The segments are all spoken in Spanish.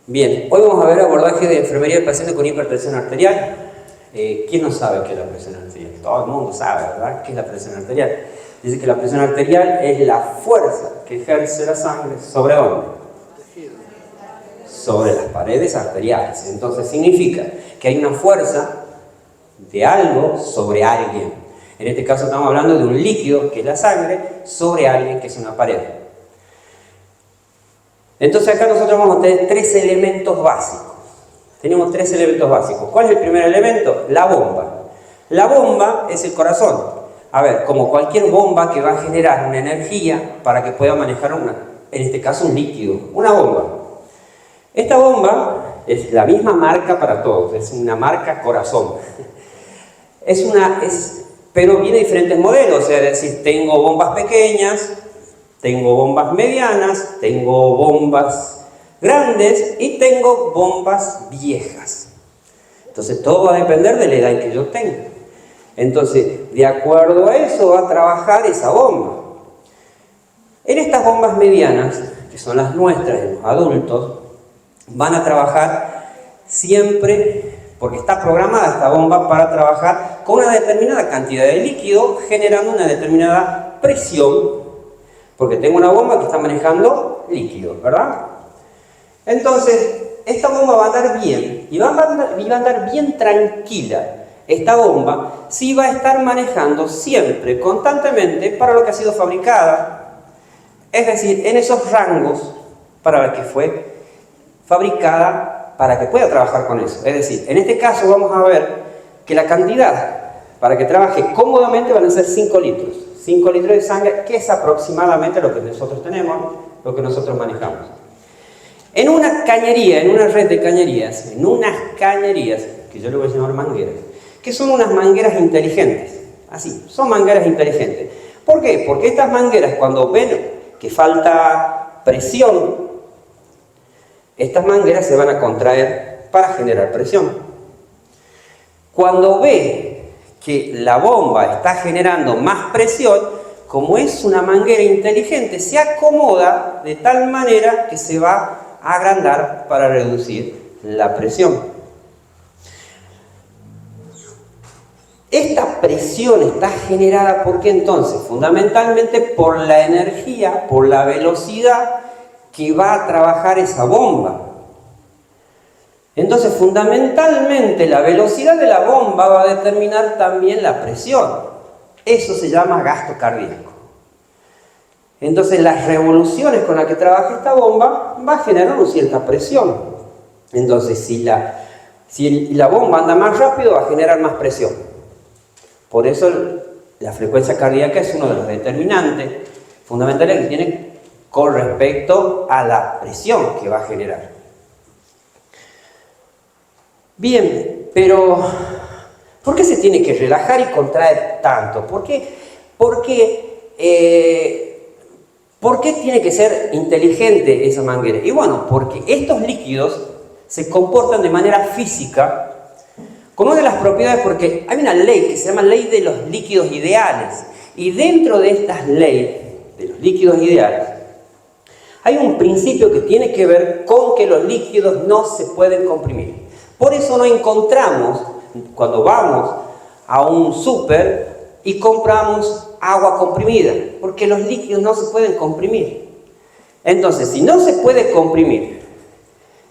Bien, hoy vamos a ver abordaje de enfermería del paciente con hipertensión arterial. ¿Quién no sabe qué es la presión arterial? Todo el mundo sabe, ¿verdad? ¿Qué es la presión arterial? Dice que la presión arterial es la fuerza que ejerce la sangre ¿sobre dónde? Sobre las paredes arteriales. Entonces significa que hay una fuerza de algo sobre alguien. En este caso estamos hablando de un líquido, que es la sangre, sobre alguien, que es una pared. Entonces acá nosotros vamos a tener tres elementos básicos. Tenemos tres elementos básicos. ¿Cuál es el primer elemento? La bomba. La bomba es el corazón. A ver, como cualquier bomba que va a generar una energía para que pueda manejar en este caso un líquido, una bomba. Esta bomba es la misma marca para todos, es una marca corazón. Pero viene de diferentes modelos, o sea, es decir, tengo bombas pequeñas, tengo bombas medianas, tengo bombas grandes y tengo bombas viejas. Entonces todo va a depender de la edad que yo tenga. Entonces, de acuerdo a eso va a trabajar esa bomba. En estas bombas medianas, que son las nuestras de los adultos, van a trabajar siempre, porque está programada esta bomba para trabajar con una determinada cantidad de líquido, generando una determinada presión, porque tengo una bomba que está manejando líquido, ¿verdad? Entonces, esta bomba va a andar bien, y va a andar bien tranquila. Esta bomba sí va a estar manejando siempre, constantemente, para lo que ha sido fabricada, es decir, en esos rangos para los que fue fabricada, para que pueda trabajar con eso. Es decir, en este caso vamos a ver que la cantidad para que trabaje cómodamente van a ser 5 litros. 5 litros de sangre, que es aproximadamente lo que nosotros tenemos, lo que nosotros manejamos. En una cañería, en una red de cañerías, que yo le voy a llamar mangueras, que son unas mangueras inteligentes. Así, son mangueras inteligentes. ¿Por qué? Porque estas mangueras, cuando ven que falta presión, estas mangueras se van a contraer para generar presión. Cuando ve que la bomba está generando más presión, como es una manguera inteligente, se acomoda de tal manera que se va a agrandar para reducir la presión. Esta presión está generada ¿por qué entonces? Fundamentalmente por la energía, por la velocidad que va a trabajar esa bomba. Entonces, fundamentalmente, la velocidad de la bomba va a determinar también la presión. Eso se llama gasto cardíaco. Entonces, las revoluciones con las que trabaja esta bomba va a generar una cierta presión. Entonces, si la bomba anda más rápido, va a generar más presión. Por eso, la frecuencia cardíaca es uno de los determinantes fundamentales que tiene con respecto a la presión que va a generar. Bien, pero ¿por qué se tiene que relajar y contraer tanto? ¿Por qué tiene que ser inteligente esa manguera? Y bueno, porque estos líquidos se comportan de manera física con una de las propiedades, porque hay una ley que se llama ley de los líquidos ideales. Y dentro de estas leyes de los líquidos ideales, hay un principio que tiene que ver con que los líquidos no se pueden comprimir. Por eso no encontramos, cuando vamos a un súper y compramos agua comprimida, porque los líquidos no se pueden comprimir. Entonces, si no se puede comprimir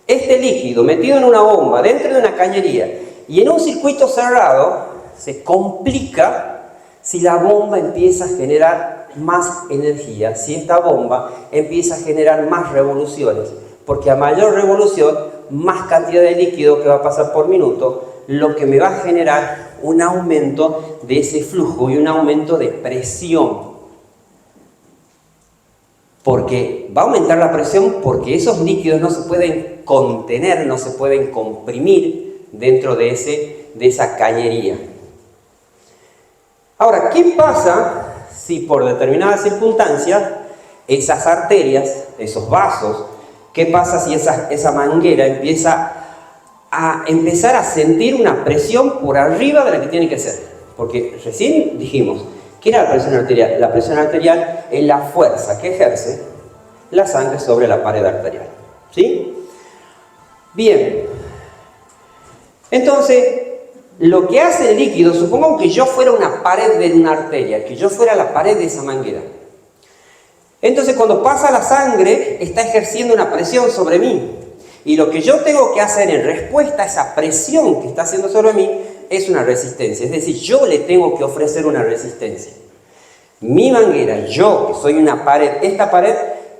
este líquido metido en una bomba, dentro de una cañería, y en un circuito cerrado, se complica si la bomba empieza a generar más energía, si esta bomba empieza a generar más revoluciones, porque a mayor revolución, más cantidad de líquido que va a pasar por minuto, lo que me va a generar un aumento de ese flujo y un aumento de presión. Porque va a aumentar la presión porque esos líquidos no se pueden contener, no se pueden comprimir dentro de esa cañería. Ahora, ¿qué pasa si por determinadas circunstancias esas arterias, esos vasos, qué pasa si esa manguera empieza a sentir una presión por arriba de la que tiene que ser? Porque recién dijimos, ¿qué era la presión arterial? La presión arterial es la fuerza que ejerce la sangre sobre la pared arterial. ¿Sí? Bien, entonces, lo que hace el líquido, supongamos que yo fuera una pared de una arteria, que yo fuera la pared de esa manguera. Entonces, cuando pasa la sangre, está ejerciendo una presión sobre mí. Y lo que yo tengo que hacer en respuesta a esa presión que está haciendo sobre mí es una resistencia. Es decir, yo le tengo que ofrecer una resistencia. Mi manguera, yo que soy una pared, esta pared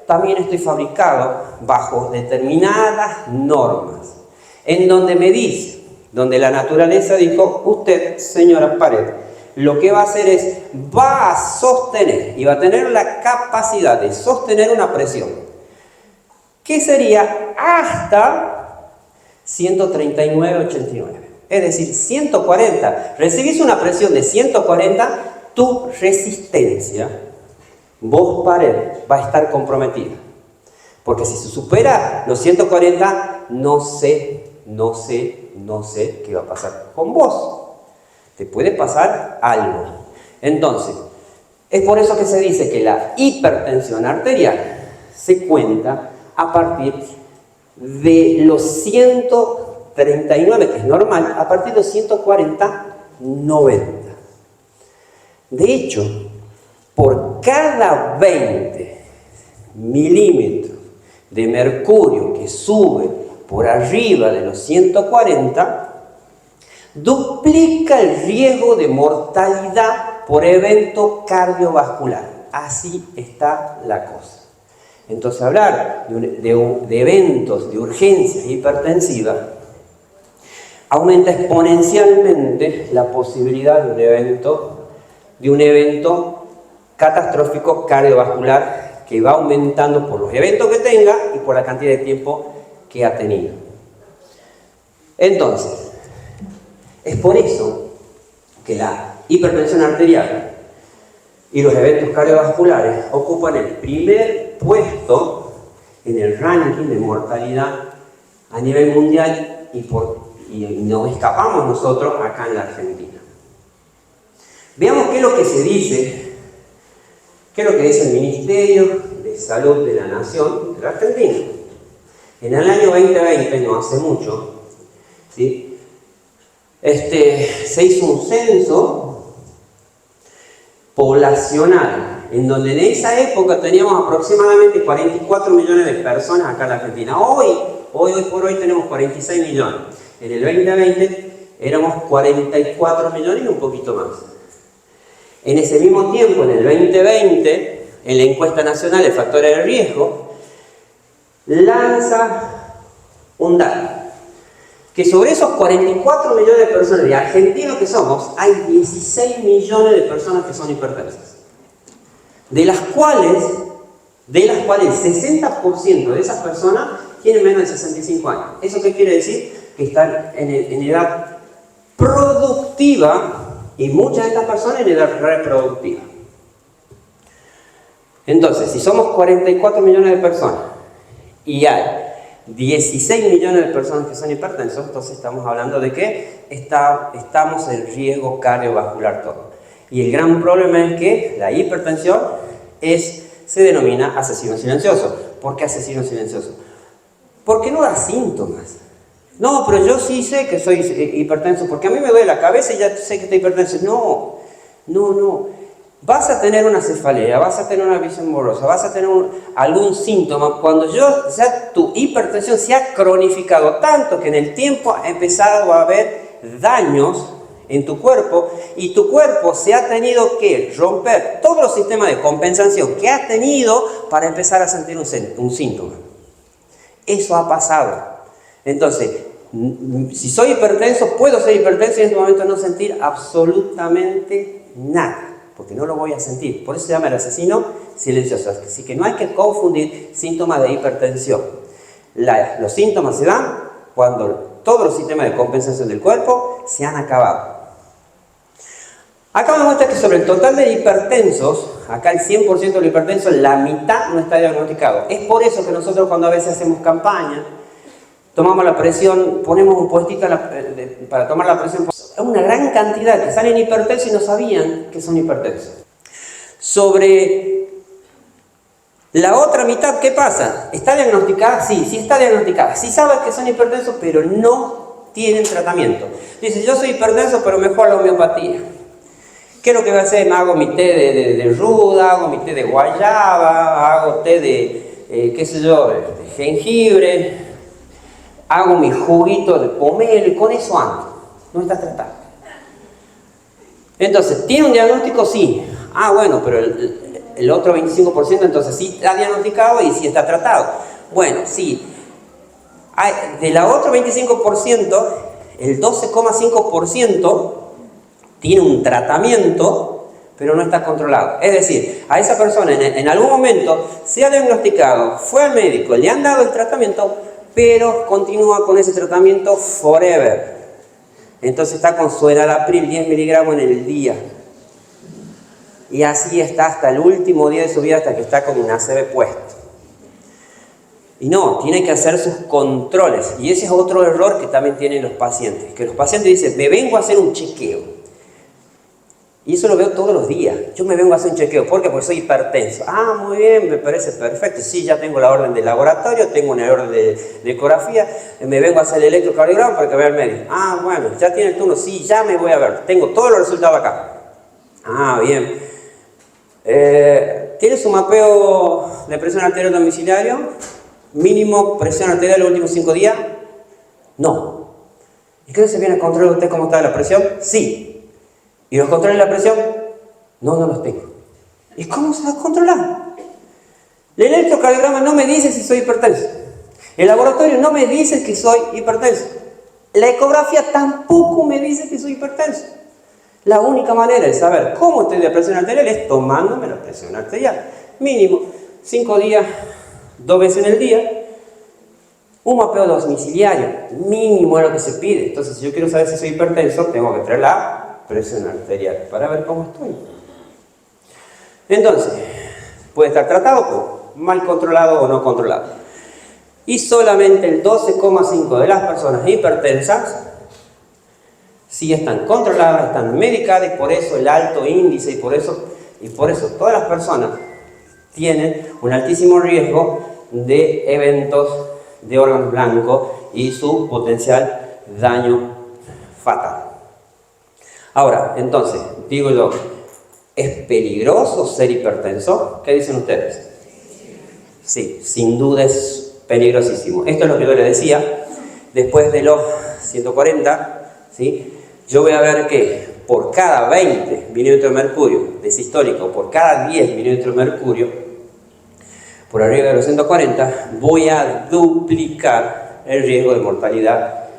también estoy fabricado bajo determinadas normas, en donde me dice, donde la naturaleza dijo, usted, señora pared, lo que va a hacer es, va a sostener y va a tener la capacidad de sostener una presión, que sería hasta 139,89. Es decir, 140. Recibís una presión de 140, tu resistencia, vos pared, va a estar comprometida. Porque si se supera los 140, no sé qué va a pasar con vos. Te puede pasar algo. Entonces, es por eso que se dice que la hipertensión arterial se cuenta a partir de los 139, que es normal, a partir de los 140, 90. De hecho, por cada 20 milímetros de mercurio que sube por arriba de los 140, duplica el riesgo de mortalidad por evento cardiovascular. Así está la cosa. Entonces, hablar de eventos de urgencia hipertensiva aumenta exponencialmente la posibilidad de un evento catastrófico cardiovascular que va aumentando por los eventos que tenga y por la cantidad de tiempo que ha tenido. Entonces, es por eso que la hipertensión arterial y los eventos cardiovasculares ocupan el primer puesto en el ranking de mortalidad a nivel mundial y nos escapamos nosotros acá en la Argentina. Veamos qué es lo que se dice, qué es lo que dice el Ministerio de Salud de la Nación de la Argentina. En el año 2020, no hace mucho, ¿sí? Se hizo un censo poblacional, en donde en esa época teníamos aproximadamente 44 millones de personas acá en la Argentina. Hoy por hoy tenemos 46 millones. En el 2020 éramos 44 millones y un poquito más. En ese mismo tiempo, en el 2020, en la encuesta nacional de factores de riesgo, lanza un dato, que sobre esos 44 millones de personas de argentinos que somos, hay 16 millones de personas que son hipertensas, de las cuales el 60% de esas personas tienen menos de 65 años. ¿Eso qué quiere decir? Que están en edad productiva y muchas de estas personas en edad reproductiva. Entonces, si somos 44 millones de personas y hay 16 millones de personas que son hipertensos, entonces estamos hablando de que estamos en riesgo cardiovascular todo. Y el gran problema es que la hipertensión se denomina asesino silencioso. ¿Por qué asesino silencioso? Porque no da síntomas. No, pero yo sí sé que soy hipertenso, porque a mí me duele la cabeza y ya sé que estoy hipertenso. No. Vas a tener una cefalea, vas a tener una visión borrosa, vas a tener algún síntoma cuando tu hipertensión se ha cronificado tanto que en el tiempo ha empezado a haber daños en tu cuerpo y tu cuerpo se ha tenido que romper todos los sistemas de compensación que ha tenido para empezar a sentir un síntoma. Eso ha pasado. Entonces, si soy hipertenso, puedo ser hipertenso y en este momento no sentir absolutamente nada, porque no lo voy a sentir. Por eso se llama el asesino silencioso. Así que no hay que confundir síntomas de hipertensión. Los síntomas se dan cuando todos los sistemas de compensación del cuerpo se han acabado. Acá me muestra que sobre el total de hipertensos, acá el 100% de los hipertensos, la mitad no está diagnosticado. Es por eso que nosotros cuando a veces hacemos campaña, tomamos la presión, ponemos un puestito para tomar la presión. Es una gran cantidad que salen hipertensos y no sabían que son hipertensos. Sobre La otra mitad, ¿qué pasa? ¿Está diagnosticada? Sí, sí está diagnosticada. Sí sabe que son hipertensos, pero no tienen tratamiento. Dice, yo soy hipertenso, pero mejor la homeopatía. ¿Qué es lo que voy a hacer? Me hago mi té de ruda, hago mi té de guayaba, hago té de, qué sé yo, de jengibre, hago mi juguito de pomelo y con eso ando. No está tratado. Entonces, ¿tiene un diagnóstico? Sí. Ah, bueno, pero el otro 25% entonces sí está diagnosticado y sí está tratado. Bueno, sí. De la otro 25%, el 12,5% tiene un tratamiento, pero no está controlado. Es decir, a esa persona en algún momento se ha diagnosticado, fue al médico, le han dado el tratamiento, pero continúa con ese tratamiento forever. Entonces está con su enalapril 10 miligramos en el día. Y así está hasta el último día de su vida, hasta que está con un ACV puesto. Y no, tiene que hacer sus controles. Y ese es otro error que también tienen los pacientes. Que los pacientes dicen, me vengo a hacer un chequeo. Y eso lo veo todos los días. Yo me vengo a hacer un chequeo. ¿Por qué? Porque soy hipertenso. Ah, muy bien, me parece perfecto. Sí, ya tengo la orden de laboratorio, tengo una orden de ecografía. Me vengo a hacer el electrocardiograma para que vea el médico. Ah, bueno, ya tiene el turno. Sí, ya me voy a ver. Tengo todos los resultados acá. Ah, bien. ¿Tiene su mapeo de presión arterial domiciliario? ¿Mínimo presión arterial los últimos 5 días? No. ¿Y qué se viene a controlar usted cómo está la presión? Sí. ¿Y los controles de la presión? No, no los tengo. ¿Y cómo se va a controlar? El electrocardiograma no me dice si soy hipertenso. El laboratorio no me dice que soy hipertenso. La ecografía tampoco me dice que soy hipertenso. La única manera de saber cómo estoy de presión arterial es tomándome la presión arterial. Mínimo 5 días, 2 veces en el día. Un mapeo domiciliario, mínimo es lo que se pide. Entonces, si yo quiero saber si soy hipertenso, tengo que traer la presión arterial para ver cómo estoy. Entonces, puede estar tratado, mal controlado o no controlado. Y solamente el 12,5% de las personas hipertensas sí están controladas, están medicadas, y por eso el alto índice, y por eso todas las personas tienen un altísimo riesgo de eventos de órganos blancos y su potencial daño fatal. Ahora, entonces, digo yo, ¿es peligroso ser hipertenso? ¿Qué dicen ustedes? Sí, sin duda es peligrosísimo. Esto es lo que yo les decía. Después de los 140, ¿sí? Yo voy a ver que por cada 20 mililitros de mercurio de sistólico, por cada 10 mililitros de mercurio, por arriba de los 140, voy a duplicar el riesgo de mortalidad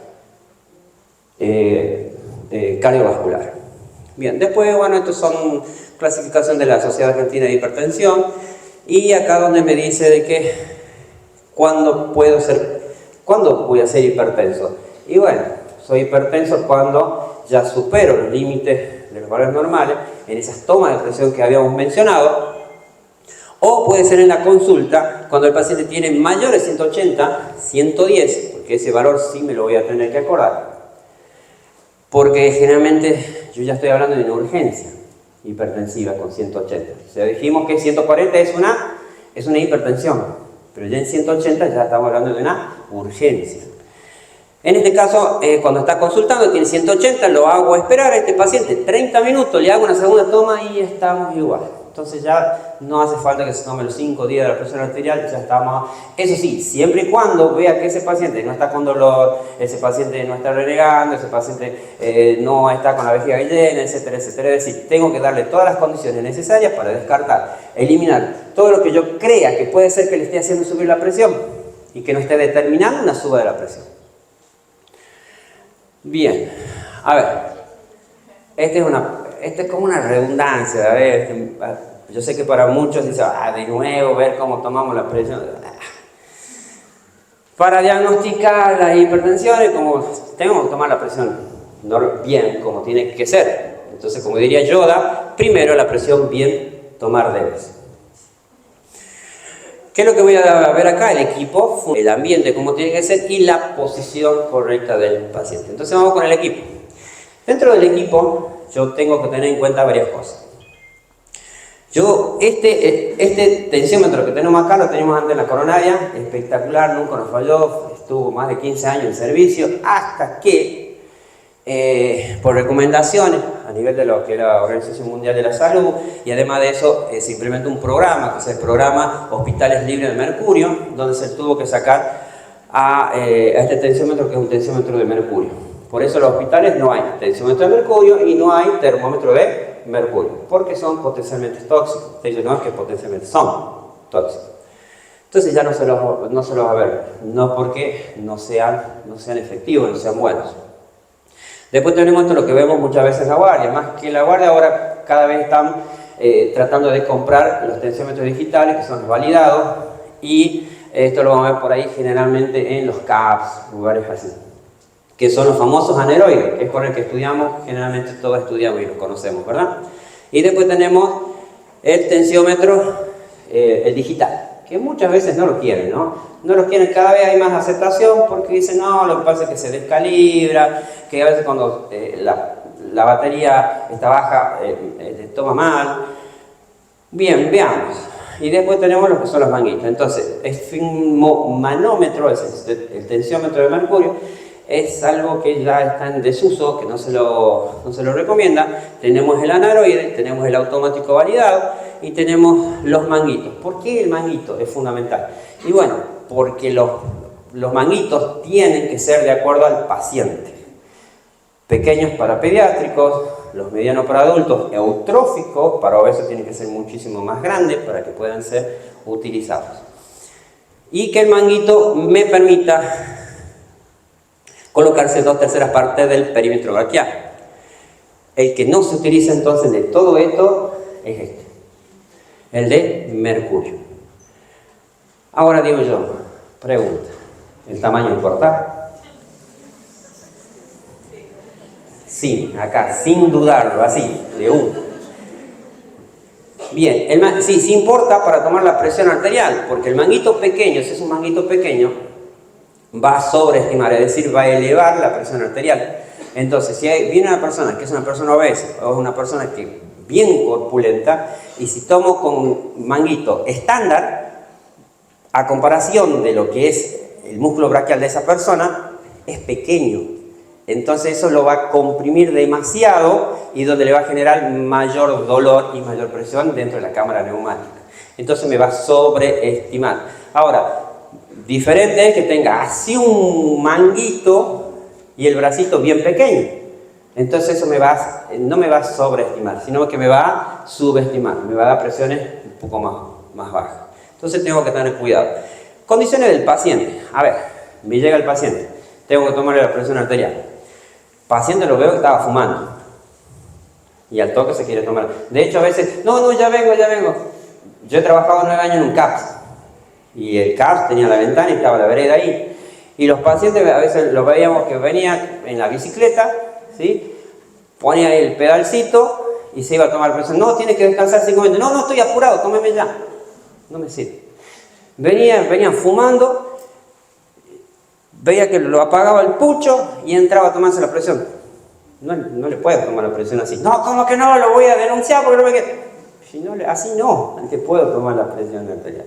cardiovascular. Bien, después, bueno, estos son clasificación de la Sociedad Argentina de Hipertensión, y acá donde me dice de que ¿cuándo voy a ser hipertenso? Y bueno, soy hipertenso cuando ya supero los límites de los valores normales, en esas tomas de presión que habíamos mencionado, o puede ser en la consulta cuando el paciente tiene mayores 180, 110, porque ese valor sí me lo voy a tener que acordar. Porque generalmente yo ya estoy hablando de una urgencia hipertensiva con 180. O sea, dijimos que 140 es una hipertensión, pero ya en 180 ya estamos hablando de una urgencia. En este caso, cuando está consultando, tiene 180, lo hago esperar a este paciente 30 minutos, le hago una segunda toma y estamos igual. Entonces ya no hace falta que se tome los 5 días de la presión arterial, ya estamos. Eso sí, siempre y cuando vea que ese paciente no está con dolor, ese paciente no está renegando, ese paciente no está con la vejiga llena, etcétera, etcétera. Es decir, tengo que darle todas las condiciones necesarias para descartar, eliminar todo lo que yo crea que puede ser que le esté haciendo subir la presión y que no esté determinando una suba de la presión. Bien, a ver, esta es como una redundancia, a ver, yo sé que para muchos dicen, de nuevo, ver cómo tomamos la presión. Para diagnosticar las hipertensiones, como tenemos que tomar la presión bien, como tiene que ser. Entonces, como diría Yoda, primero la presión bien, tomar debes. ¿Qué es lo que voy a ver acá? El equipo, el ambiente, cómo tiene que ser, y la posición correcta del paciente. Entonces vamos con el equipo. Dentro del equipo, yo tengo que tener en cuenta varias cosas. Este tensiómetro que tenemos acá lo teníamos antes en la coronaria, espectacular, nunca nos falló, estuvo más de 15 años en servicio, hasta que, por recomendaciones a nivel de lo que es la Organización Mundial de la Salud, y además de eso, se implementó un programa, que es el programa Hospitales Libres de Mercurio, donde se tuvo que sacar a este tensiómetro, que es un tensiómetro de mercurio. Por eso en los hospitales no hay tensiómetro de mercurio y no hay termómetro de mercurio, porque son potencialmente tóxicos. Ellos no es que potencialmente son tóxicos. Entonces ya no se los va a ver, no porque no sean efectivos, no sean buenos. Después tenemos esto, lo que vemos muchas veces en la guardia, más que en la guardia ahora cada vez están tratando de comprar los tensiómetros digitales, que son los validados, y esto lo vamos a ver por ahí generalmente en los CAPS, lugares así, que son los famosos aneroides, que es con el que estudiamos, generalmente todos estudiamos y los conocemos, ¿verdad? Y después tenemos el tensiómetro, el digital, que muchas veces no lo quieren, ¿no? No lo quieren, cada vez hay más aceptación porque dicen, no, lo que pasa es que se descalibra, que a veces cuando la batería está baja, toma mal. Bien, veamos. Y después tenemos lo que son los manguitos. Entonces, el manómetro, el tensiómetro de mercurio, es algo que ya está en desuso, que no se lo recomienda. Tenemos el anaroide, tenemos el automático validado y tenemos los manguitos. ¿Por qué el manguito es fundamental? Y bueno, porque los manguitos tienen que ser de acuerdo al paciente. Pequeños para pediátricos, los medianos para adultos, eutróficos, para obesos tienen que ser muchísimo más grandes para que puedan ser utilizados. Y que el manguito me permita colocarse 2/3 partes del perímetro braquial. El que no se utiliza entonces de todo esto es este, el de mercurio. Ahora digo yo, pregunta, ¿el tamaño importa? Sí, acá, sin dudarlo, así, de uno. Bien, sí importa para tomar la presión arterial, porque el manguito pequeño, si es un manguito pequeño, va a sobreestimar, es decir, va a elevar la presión arterial. Entonces, si viene una persona que es una persona obesa o es una persona que bien corpulenta, y si tomo con manguito estándar, a comparación de lo que es el músculo braquial de esa persona, es pequeño. Entonces eso lo va a comprimir demasiado y donde le va a generar mayor dolor y mayor presión dentro de la cámara neumática. Entonces me va a sobreestimar. Ahora, diferente es que tenga así un manguito y el bracito bien pequeño. Entonces eso no me va a sobreestimar, sino que me va a subestimar, me va a dar presiones un poco más bajas. Entonces tengo que tener cuidado. Condiciones del paciente. A ver, me llega el paciente, tengo que tomarle la presión arterial. Paciente lo veo que estaba fumando y al toque se quiere tomar. De hecho a veces, no, ya vengo. Yo he trabajado 9 años en un CAPS y el CAPS tenía la ventana y estaba la vereda ahí. Y los pacientes a veces los veíamos que venía en la bicicleta, ¿sí? Ponía ahí el pedalcito y se iba a tomar presión. No, tiene que descansar 5 minutos. No, estoy apurado, tómeme ya. No me sirve. Venían fumando. Veía que lo apagaba el pucho y entraba a tomarse la presión. No le puedo tomar la presión así. No, ¿cómo que no? Lo voy a denunciar porque no me queda. Así no te puedo tomar la presión arterial.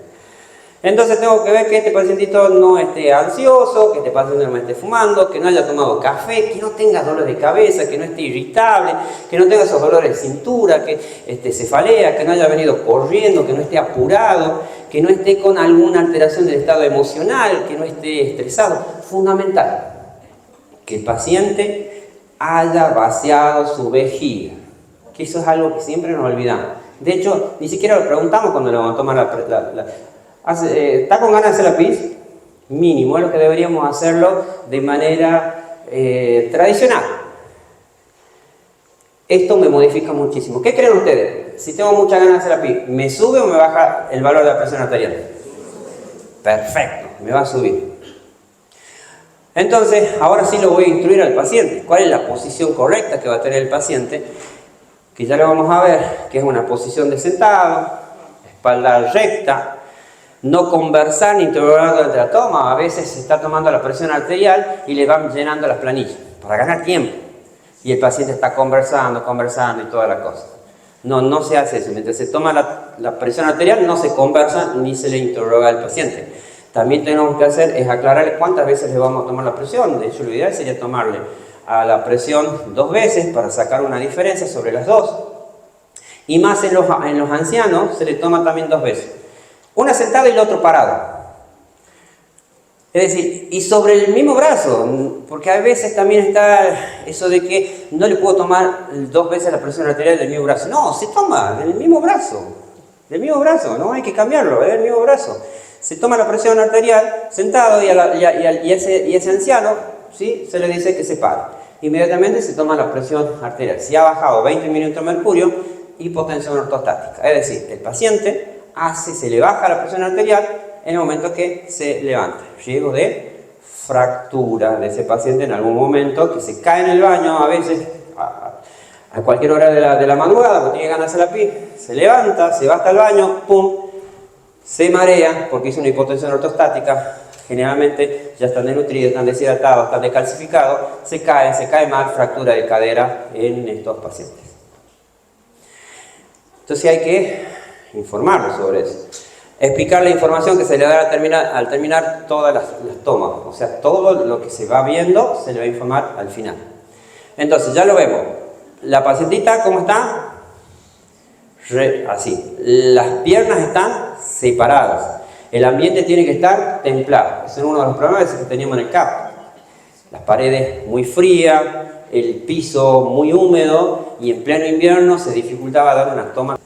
Entonces tengo que ver que este pacientito no esté ansioso, que este paciente no esté fumando, que no haya tomado café, que no tenga dolor de cabeza, que no esté irritable, que no tenga esos dolores de cintura, que cefalea, que no haya venido corriendo, que no esté apurado, que no esté con alguna alteración del estado emocional, que no esté estresado. Fundamental, que el paciente haya vaciado su vejiga, que eso es algo que siempre nos olvidamos. De hecho, ni siquiera lo preguntamos cuando le vamos a tomar ¿está con ganas de hacer la pis? Mínimo, es lo que deberíamos hacerlo de manera tradicional. Esto me modifica muchísimo. ¿Qué creen ustedes? Si tengo muchas ganas de hacer la pis, ¿me sube o me baja el valor de la presión arterial? Perfecto, me va a subir. Entonces, ahora sí lo voy a instruir al paciente. ¿Cuál es la posición correcta que va a tener el paciente? Que ya lo vamos a ver, que es una posición de sentado, espalda recta, no conversar ni interrogar durante la toma. A veces se está tomando la presión arterial y le van llenando las planillas para ganar tiempo. Y el paciente está conversando y toda la cosa. No se hace eso. Mientras se toma la presión arterial, no se conversa ni se le interroga al paciente. También tenemos que hacer es aclararle cuántas veces le vamos a tomar la presión. De hecho, lo ideal sería tomarle a la presión 2 veces para sacar una diferencia sobre las dos. Y más en los ancianos se le toma también 2 veces. Una sentada y la otra parada. Es decir, y sobre el mismo brazo, porque a veces también está eso de que no le puedo tomar 2 veces la presión arterial del mismo brazo. No, se toma del mismo brazo. Del mismo brazo, no hay que cambiarlo, es del mismo brazo. Se toma la presión arterial sentado y ese anciano, ¿sí?, se le dice que se pare. Inmediatamente se toma la presión arterial. Si ha bajado 20 milímetros de mercurio, hipotensión ortostática. Es decir, el paciente se le baja la presión arterial en el momento que se levanta. Riesgo de fractura de ese paciente en algún momento, que se cae en el baño, a veces a cualquier hora de la madrugada, cuando tiene ganas de hacer la pis, se levanta, se va hasta el baño, ¡pum!, se marea porque hizo una hipotensión ortostática. Generalmente ya están desnutridos, están deshidratados, están descalcificados, se cae mal, fractura de cadera en estos pacientes. Entonces hay que informarlos sobre eso. Explicar la información que se le da al terminar todas las tomas. O sea, todo lo que se va viendo se le va a informar al final. Entonces, ya lo vemos. La pacientita, ¿cómo está? Así. Las piernas están separadas. El ambiente tiene que estar templado. Ese es uno de los problemas que teníamos en el CAP. Las paredes muy frías, el piso muy húmedo y en pleno invierno se dificultaba dar unas tomas.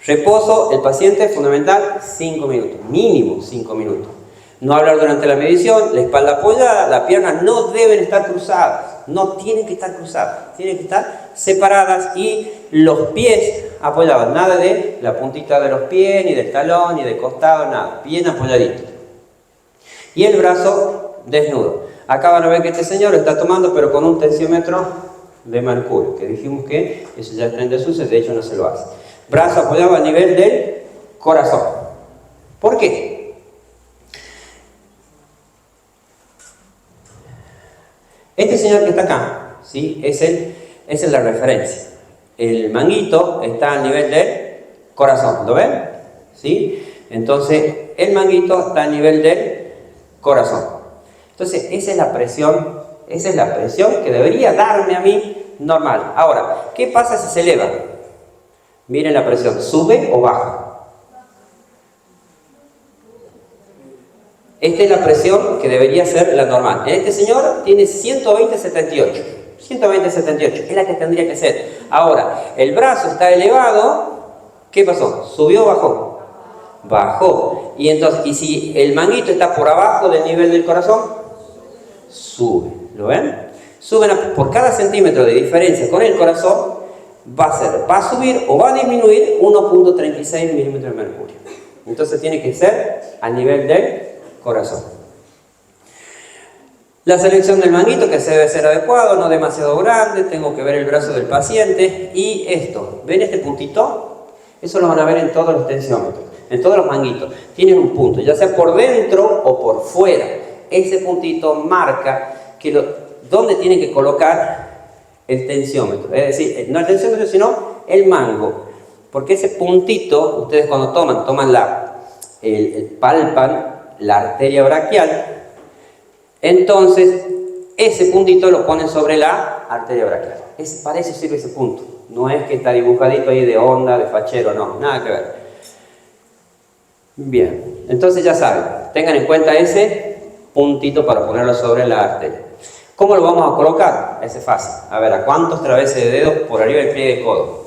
Reposo, el paciente, fundamental, 5 minutos, mínimo 5 minutos. No hablar durante la medición, la espalda apoyada, las piernas no deben estar cruzadas, no tienen que estar cruzadas, tienen que estar separadas y los pies apoyados, nada de la puntita de los pies, ni del talón, ni del costado, nada, bien apoyadito. Y el brazo desnudo. Acá van a ver que este señor lo está tomando, pero con un tensiómetro de mercurio, que dijimos que eso ya está en desuso, de hecho no se lo hace. Brazo apoyado a nivel del corazón. ¿Por qué? Este señor que está acá, ¿sí?, esa es la referencia. El manguito está a nivel del corazón, ¿lo ven? ¿Sí? Entonces, el manguito está a nivel del corazón. Entonces, esa es la presión que debería darme a mí normal. Ahora, ¿qué pasa si se eleva? Miren la presión, ¿sube o baja? Esta es la presión que debería ser la normal. Este señor tiene 120/78. 120/78, es la que tendría que ser. Ahora, el brazo está elevado, ¿qué pasó? ¿Subió o bajó? Bajó. Y entonces, ¿y si el manguito está por abajo del nivel del corazón? Sube. ¿Lo ven? Suben por cada centímetro de diferencia con el corazón. Va a subir o va a disminuir 1.36 milímetros de mercurio. Entonces tiene que ser a nivel del corazón. La selección del manguito, que se debe ser adecuado, no demasiado grande. Tengo que ver el brazo del paciente. Y esto, ¿ven este puntito? Eso lo van a ver en todos los tensiómetros, en todos los manguitos. Tienen un punto, ya sea por dentro o por fuera. Ese puntito marca dónde tienen que colocar el tensiómetro, es decir, no el tensiómetro sino el mango, porque ese puntito, ustedes cuando toman palpan la arteria braquial, entonces ese puntito lo ponen sobre la arteria braquial. Para eso sirve ese punto, no es que está dibujadito ahí de onda, de fachero, no, nada que ver. Bien, entonces ya saben, tengan en cuenta ese puntito para ponerlo sobre la arteria. ¿Cómo lo vamos a colocar? Ese es fácil. A ver, ¿a cuántos traveses de dedos por arriba del pliegue del codo?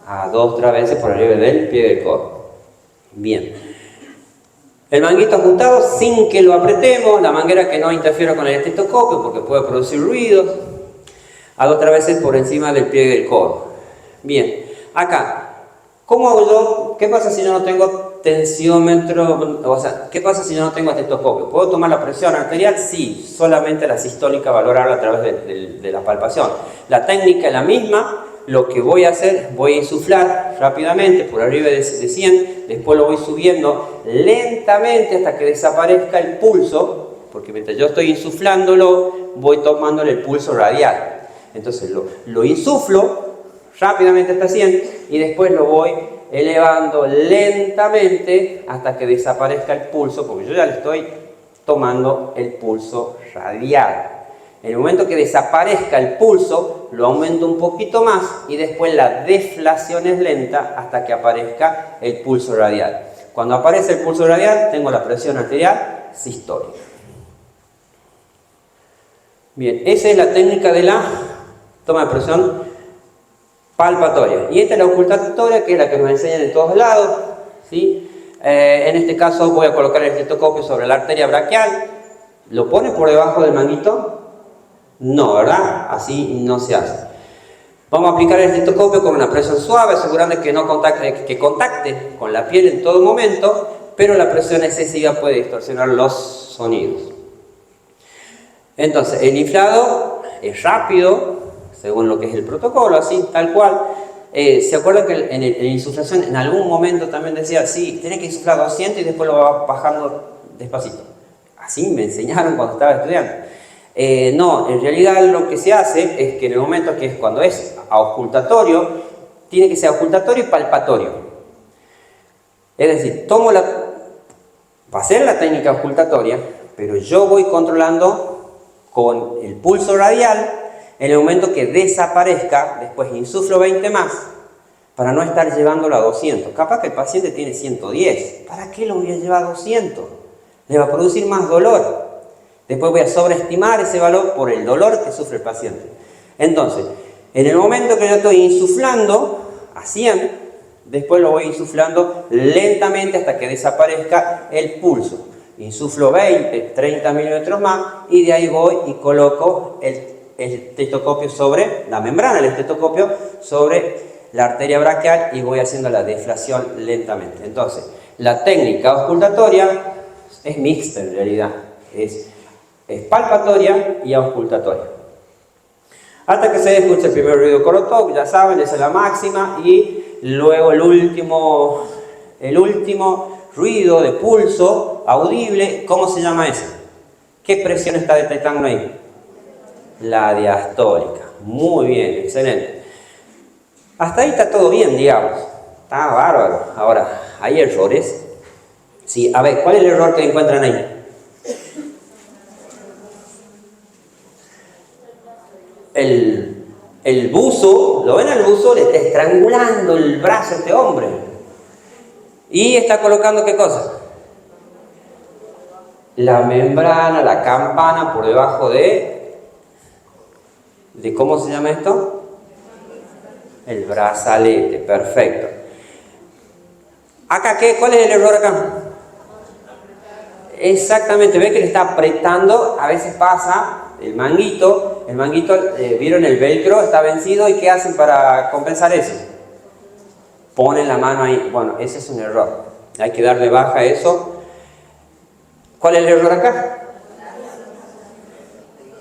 A 2 traveses por arriba del pliegue del codo. Bien. El manguito ajustado sin que lo apretemos, la manguera que no interfiera con el estetoscopio porque puede producir ruidos. A 2 traveses por encima del pliegue del codo. Bien. Acá, ¿cómo hago yo? ¿Qué pasa si yo no tengo tensiómetro? O sea, ¿qué pasa si yo no tengo estetoscopio? ¿Puedo tomar la presión arterial? Sí, solamente la sistólica valorarla a través de la palpación. La técnica es la misma. Lo que voy a hacer, voy a insuflar rápidamente por arriba de 100, después lo voy subiendo lentamente hasta que desaparezca el pulso, porque mientras yo estoy insuflándolo, voy tomándole el pulso radial. Entonces lo insuflo rápidamente hasta 100 y después lo voy elevando lentamente hasta que desaparezca el pulso, porque yo ya le estoy tomando el pulso radial. En el momento que desaparezca el pulso, lo aumento un poquito más y después la deflación es lenta hasta que aparezca el pulso radial. Cuando aparece el pulso radial, tengo la presión arterial sistólica. Bien, esa es la técnica de la toma de presión palpatoria. Y esta es la ocultatoria, que es la que nos enseñan en todos lados, ¿sí? En este caso voy a colocar el estetoscopio sobre la arteria braquial. ¿Lo pone por debajo del manguito? No, ¿verdad? Así no se hace. Vamos a aplicar el estetoscopio con una presión suave, asegurando que contacte con la piel en todo momento, pero la presión excesiva puede distorsionar los sonidos. Entonces, el inflado es rápido, según lo que es el protocolo, así, tal cual. ¿Se acuerdan que en la insuflación en algún momento también decía, sí, tiene que insuflar 200 y después lo va bajando despacito? Así me enseñaron cuando estaba estudiando. No, en realidad lo que se hace es que en el momento que es cuando es auscultatorio, tiene que ser auscultatorio y palpatorio. Es decir, va a ser la técnica auscultatoria, pero yo voy controlando con el pulso radial. En el momento que desaparezca, después insuflo 20 más, para no estar llevándolo a 200. Capaz que el paciente tiene 110. ¿Para qué lo voy a llevar a 200? Le va a producir más dolor. Después voy a sobreestimar ese valor por el dolor que sufre el paciente. Entonces, en el momento que yo estoy insuflando a 100, después lo voy insuflando lentamente hasta que desaparezca el pulso. Insuflo 20, 30 milímetros más y de ahí voy y coloco el estetoscopio sobre la membrana, el estetoscopio sobre la arteria braquial y voy haciendo la deflación lentamente. Entonces, la técnica auscultatoria es mixta en realidad, es palpatoria y auscultatoria. Hasta que se escuche el primer ruido corotop, ya saben, esa es la máxima, y luego el último ruido de pulso audible. ¿Cómo se llama ese? ¿Qué presión está detectando ahí? La diastólica. Muy bien, excelente. Hasta ahí está todo bien, digamos. Está bárbaro. Ahora, ¿hay errores? Sí, a ver, ¿cuál es el error que encuentran ahí? El buzo, ¿lo ven al buzo? Le está estrangulando el brazo a este hombre. Y está colocando, ¿qué cosa? La membrana, la campana por debajo de ¿cómo se llama esto? El brazalete, perfecto. Acá, ¿cuál es el error acá? Exactamente, ve que le está apretando, a veces pasa el manguito, ¿vieron el velcro? Está vencido, ¿y qué hacen para compensar eso? Ponen la mano ahí. Bueno, ese es un error, hay que darle baja a eso. ¿Cuál es el error acá?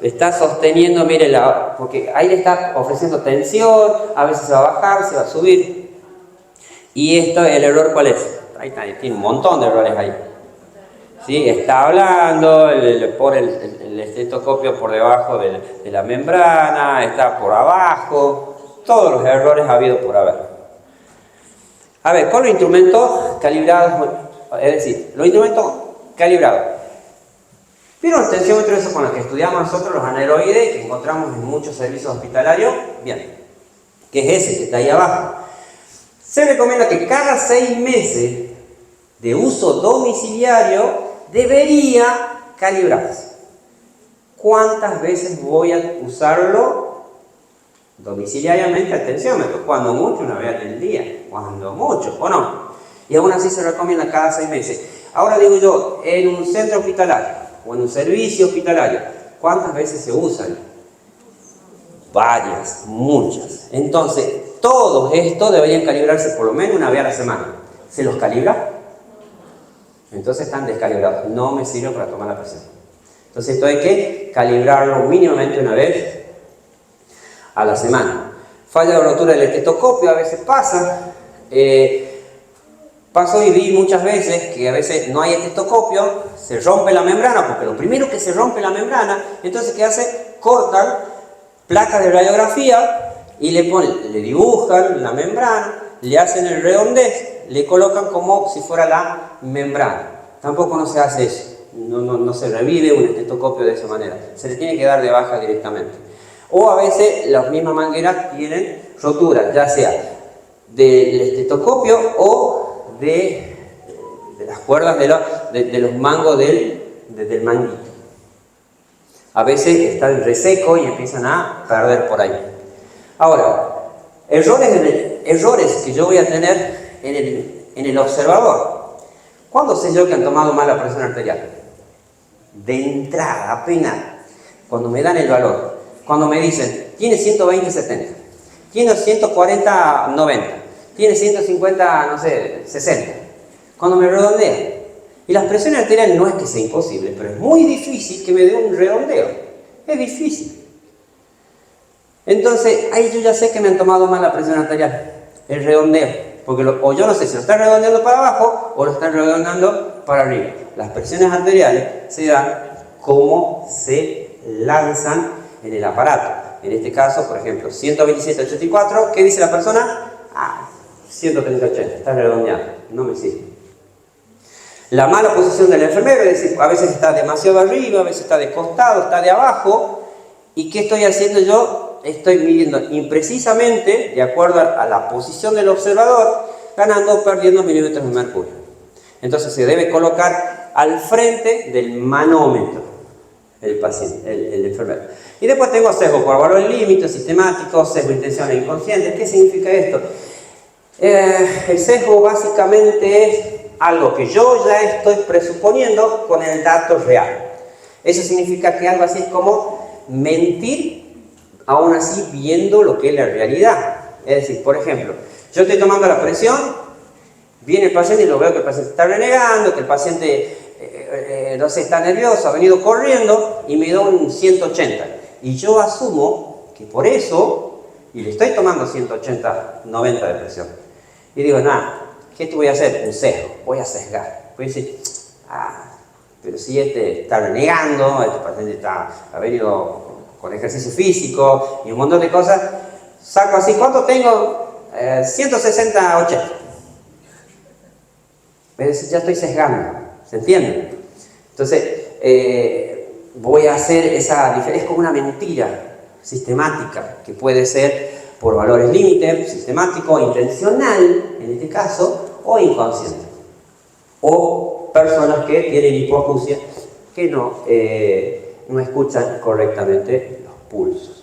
Está sosteniendo, mire, porque ahí le está ofreciendo tensión, a veces se va a bajar, se va a subir. Y esto, ¿el error cuál es? Ahí está, tiene un montón de errores ahí. ¿Sí? Está hablando, le pone el estetoscopio por debajo de la membrana, está por abajo, todos los errores habidos por haber. A ver, con los instrumentos calibrados, es decir, los instrumentos calibrados. ¿Vieron el tensiómetro eso con el que estudiamos nosotros, los aneroides, que encontramos en muchos servicios hospitalarios? Bien, que es ese que está ahí abajo. Se recomienda que cada 6 meses de uso domiciliario debería calibrarse. ¿Cuántas veces voy a usarlo domiciliariamente al tensiómetro? Cuando mucho, una vez al día, cuando mucho, ¿o no? Y aún así se recomienda cada 6 meses. Ahora digo yo, en un centro hospitalario o en un servicio hospitalario, ¿cuántas veces se usan? Varias, muchas. Entonces, todos estos deberían calibrarse por lo menos una vez a la semana. ¿Se los calibra? Entonces están descalibrados, no me sirven para tomar la presión. Entonces esto hay que calibrarlo mínimamente una vez a la semana. Falla de rotura del estetoscopio, a veces pasa. Pasó y vi muchas veces que a veces no hay estetoscopio, se rompe la membrana, porque lo primero que se rompe la membrana, entonces ¿qué hace? Cortan placas de radiografía y le dibujan la membrana, le hacen el redondez, le colocan como si fuera la membrana. Tampoco no se hace eso, no se revive un estetoscopio de esa manera, se le tiene que dar de baja directamente. O a veces las mismas mangueras tienen roturas, ya sea del estetoscopio o de las cuerdas de los mangos del manguito. A veces está el reseco y empiezan a perder por ahí. Ahora, errores que yo voy a tener en el observador. ¿Cuándo sé yo que han tomado mal la presión arterial? De entrada, apenas, cuando me dan el valor. Cuando me dicen, tiene 120-70, tiene 140-90, tiene 150, no sé, 60. Cuando me redondean. Y las presiones arteriales no es que sea imposible, pero es muy difícil que me dé un redondeo. Es difícil. Entonces, ahí yo ya sé que me han tomado mal la presión arterial, el redondeo. Porque o yo no sé si lo están redondeando para abajo o lo están redondeando para arriba. Las presiones arteriales se dan como se lanzan en el aparato. En este caso, por ejemplo, 127/84, ¿qué dice la persona? 130/80, está redondeando, no me sirve. La mala posición del enfermero, es decir, a veces está demasiado arriba, a veces está de costado, está de abajo. ¿Y qué estoy haciendo yo? Estoy midiendo imprecisamente, de acuerdo a la posición del observador, ganando o perdiendo milímetros de mercurio. Entonces se debe colocar al frente del manómetro el paciente, el enfermero. Y después tengo sesgo por valor límite, sistemático, sesgo intencional e inconsciente. ¿Qué significa esto? El sesgo básicamente es algo que yo ya estoy presuponiendo con el dato real. Eso significa que algo así es como mentir, aún así viendo lo que es la realidad. Es decir, por ejemplo, yo estoy tomando la presión, viene el paciente y lo veo que el paciente está renegando, que el paciente no sé, está nervioso, ha venido corriendo y me da un 180. Y yo asumo que por eso, y le estoy tomando 180-90 de presión. Y digo, nada, ¿qué te voy a hacer? Un sesgo, voy a sesgar. Voy a decir, pero si este está renegando, este paciente ha venido con ejercicio físico y un montón de cosas, saco así, ¿cuánto tengo? 160/80. Pero ya estoy sesgando, ¿se entiende? Entonces, voy a hacer esa diferencia, es como una mentira sistemática, que puede ser por valores límite, sistemático, intencional, en este caso, o inconsciente. O personas que tienen hipoacusia, que no escuchan correctamente los pulsos.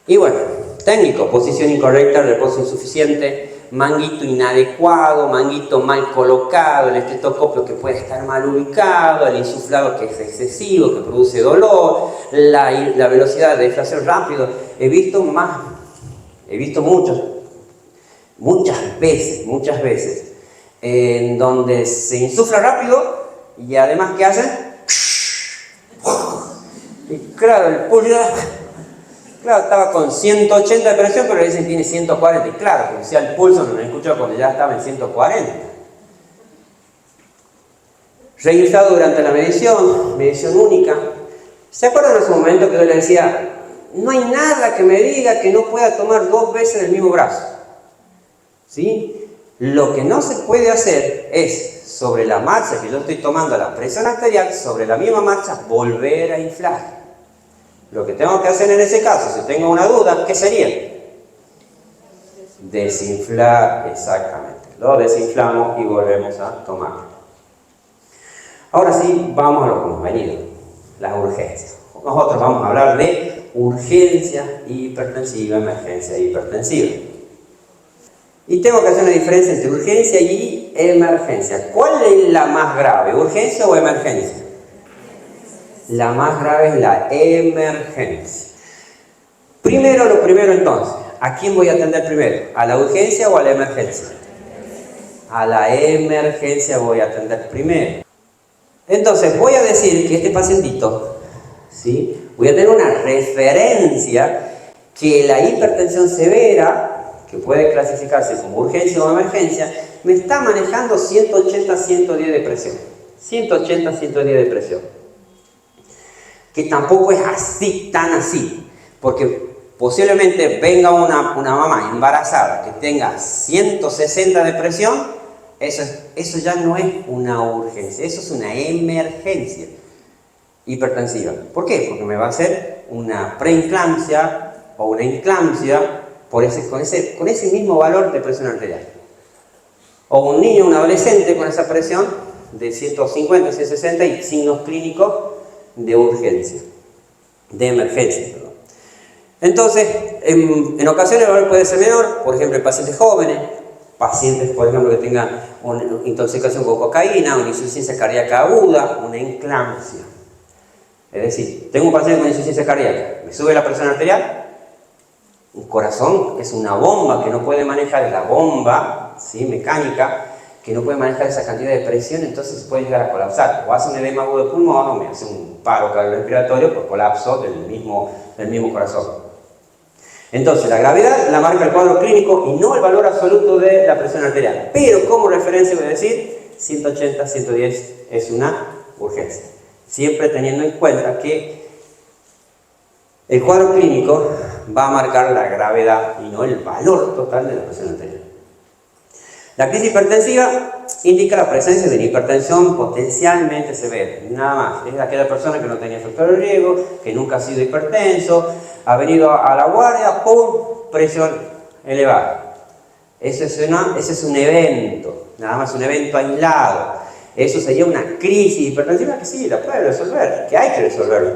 Y bueno, técnico, posición incorrecta, reposo insuficiente, manguito inadecuado, manguito mal colocado, el estetoscopio que puede estar mal ubicado, el insuflado que es excesivo, que produce dolor, la velocidad de deflación rápido. He visto muchas veces, en donde se insufla rápido y además, ¿qué hacen? Y claro, el pulso, claro, estaba con 180 de presión, pero le dicen que tiene 140. Y claro, porque si el pulso no me escuchó cuando ya estaba en 140. Reinflado durante la medición única. ¿Se acuerdan en ese momento que yo le decía, no hay nada que me diga que no pueda tomar 2 veces el mismo brazo? ¿Sí? Lo que no se puede hacer es, sobre la marcha que yo estoy tomando la presión arterial, sobre la misma marcha, volver a inflar. Lo que tengo que hacer en ese caso, si tengo una duda, ¿qué sería? Desinflar, exactamente. Lo desinflamos y volvemos a tomar. Ahora sí, vamos a lo que hemos venido, las urgencias. Nosotros vamos a hablar de urgencia hipertensiva, emergencia hipertensiva. Y tengo que hacer una diferencia entre urgencia y emergencia. ¿Cuál es la más grave, urgencia o emergencia? La más grave es la emergencia. Lo primero entonces, ¿a quién voy a atender primero? ¿A la urgencia o a la emergencia? A la emergencia voy a atender primero. Entonces voy a decir que este pacientito, ¿sí? Voy a tener una referencia que la hipertensión severa, que puede clasificarse como urgencia o emergencia, me está manejando 180-110 de presión. 180-110 de presión. Que tampoco es así, tan así. Porque posiblemente venga una mamá embarazada que tenga 160 de presión, eso ya no es una urgencia, eso es una emergencia hipertensiva. ¿Por qué? Porque me va a hacer una preeclampsia o una eclampsia con ese mismo valor de presión arterial. O un niño, un adolescente con esa presión de 150, 160 y signos clínicos de urgencia, de emergencia, perdón. Entonces, en ocasiones el valor puede ser menor, por ejemplo en pacientes jóvenes, pacientes, por ejemplo, que tengan una intoxicación con cocaína, una insuficiencia cardíaca aguda, una eclampsia. Es decir, tengo un paciente con insuficiencia cardíaca, me sube la presión arterial, un corazón es una bomba que no puede manejar, la bomba, ¿sí?, mecánica, que no puede manejar esa cantidad de presión, entonces puede llegar a colapsar. O hace un edema agudo de pulmón, o me hace un paro cardiorrespiratorio por colapso del mismo corazón. Entonces, la gravedad la marca el cuadro clínico y no el valor absoluto de la presión arterial. Pero como referencia voy a decir, 180, 110 es una urgencia. Siempre teniendo en cuenta que el cuadro clínico va a marcar la gravedad y no el valor total de la presión arterial. La crisis hipertensiva indica la presencia de una hipertensión potencialmente severa, nada más. Es aquella persona que no tenía factor de riesgo, que nunca ha sido hipertenso, ha venido a la guardia, ¡pum!, presión elevada. Ese es un evento, nada más un evento aislado. Eso sería una crisis hipertensiva que sí, la puede resolver, que hay que resolverlo.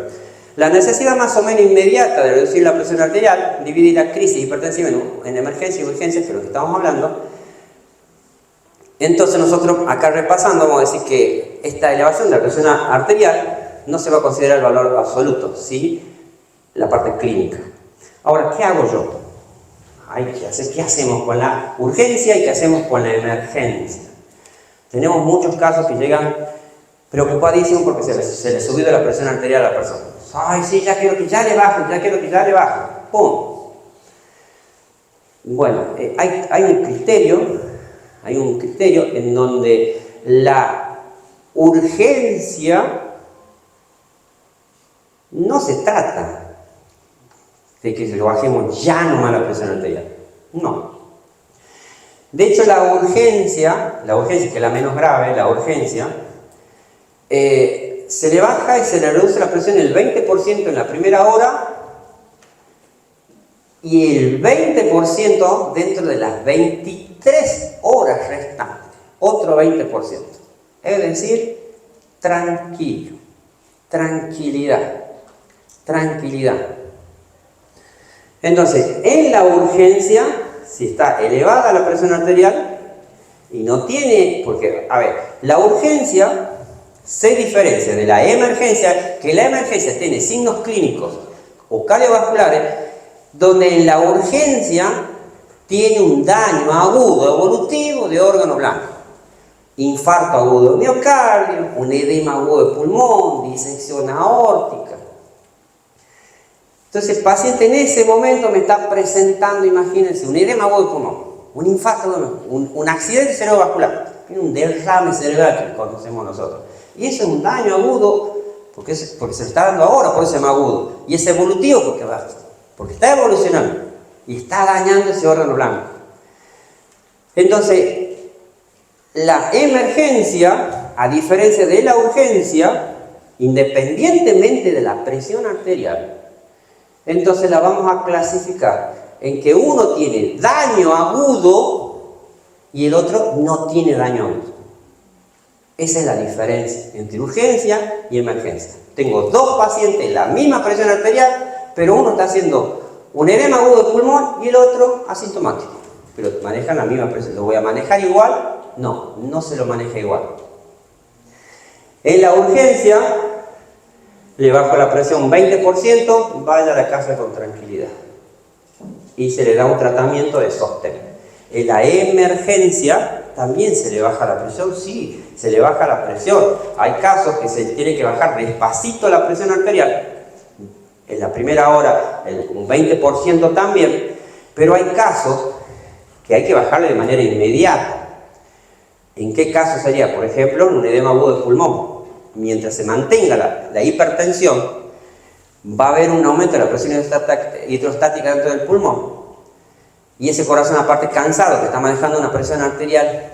La necesidad más o menos inmediata de reducir la presión arterial, dividir la crisis hipertensiva en emergencia y urgencia, que es lo que estamos hablando. Entonces nosotros acá repasando vamos a decir que esta elevación de la presión arterial no se va a considerar el valor absoluto, ¿sí?, la parte clínica. Ahora, ¿qué hago yo? ¿Qué hacemos con la urgencia y qué hacemos con la emergencia? Tenemos muchos casos que llegan preocupadísimos porque se les subió la presión arterial a la persona. Ay, sí, ya quiero que ya le baje, ¡pum! Bueno, hay un criterio en donde la urgencia no se trata de que lo bajemos ya nomás la presión arterial. No. De hecho, la urgencia, que es la menos grave, la urgencia, se le baja y se le reduce la presión el 20% en la primera hora y el 20% dentro de las 23 horas restantes. Otro 20%. Es decir, tranquilo, tranquilidad. Entonces, en la urgencia, si está elevada la presión arterial y no tiene, porque, a ver, la urgencia se diferencia de la emergencia, que la emergencia tiene signos clínicos o cardiovasculares, donde en la urgencia tiene un daño agudo evolutivo de órgano blanco. Infarto agudo de miocardio, un edema agudo de pulmón, disección aórtica. Entonces el paciente en ese momento me está presentando, imagínense, un edema agudo de pulmón, un infarto, un accidente cerebrovascular, un derrame cerebral que conocemos nosotros. Y eso es un daño agudo porque se lo está dando ahora, por eso se llama agudo. Y es evolutivo porque está evolucionando y está dañando ese órgano blanco. Entonces, la emergencia, a diferencia de la urgencia, independientemente de la presión arterial, entonces la vamos a clasificar en que uno tiene daño agudo y el otro no tiene daño agudo. Esa es la diferencia entre urgencia y emergencia. Tengo dos pacientes, la misma presión arterial, pero uno está haciendo un edema agudo de pulmón y el otro asintomático. Pero manejan la misma presión. ¿Lo voy a manejar igual? No se lo maneja igual. En la urgencia, le bajo la presión 20%, vaya a la casa con tranquilidad. Y se le da un tratamiento de sostén. En la emergencia, también se le baja la presión, sí, se le baja la presión. Hay casos que se tiene que bajar despacito la presión arterial. En la primera hora, un 20% también. Pero hay casos que hay que bajarle de manera inmediata. ¿En qué caso sería? Por ejemplo, en un edema agudo de pulmón. Mientras se mantenga la hipertensión, va a haber un aumento de la presión hidrostática dentro del pulmón. Y ese corazón, aparte cansado, que está manejando una presión arterial,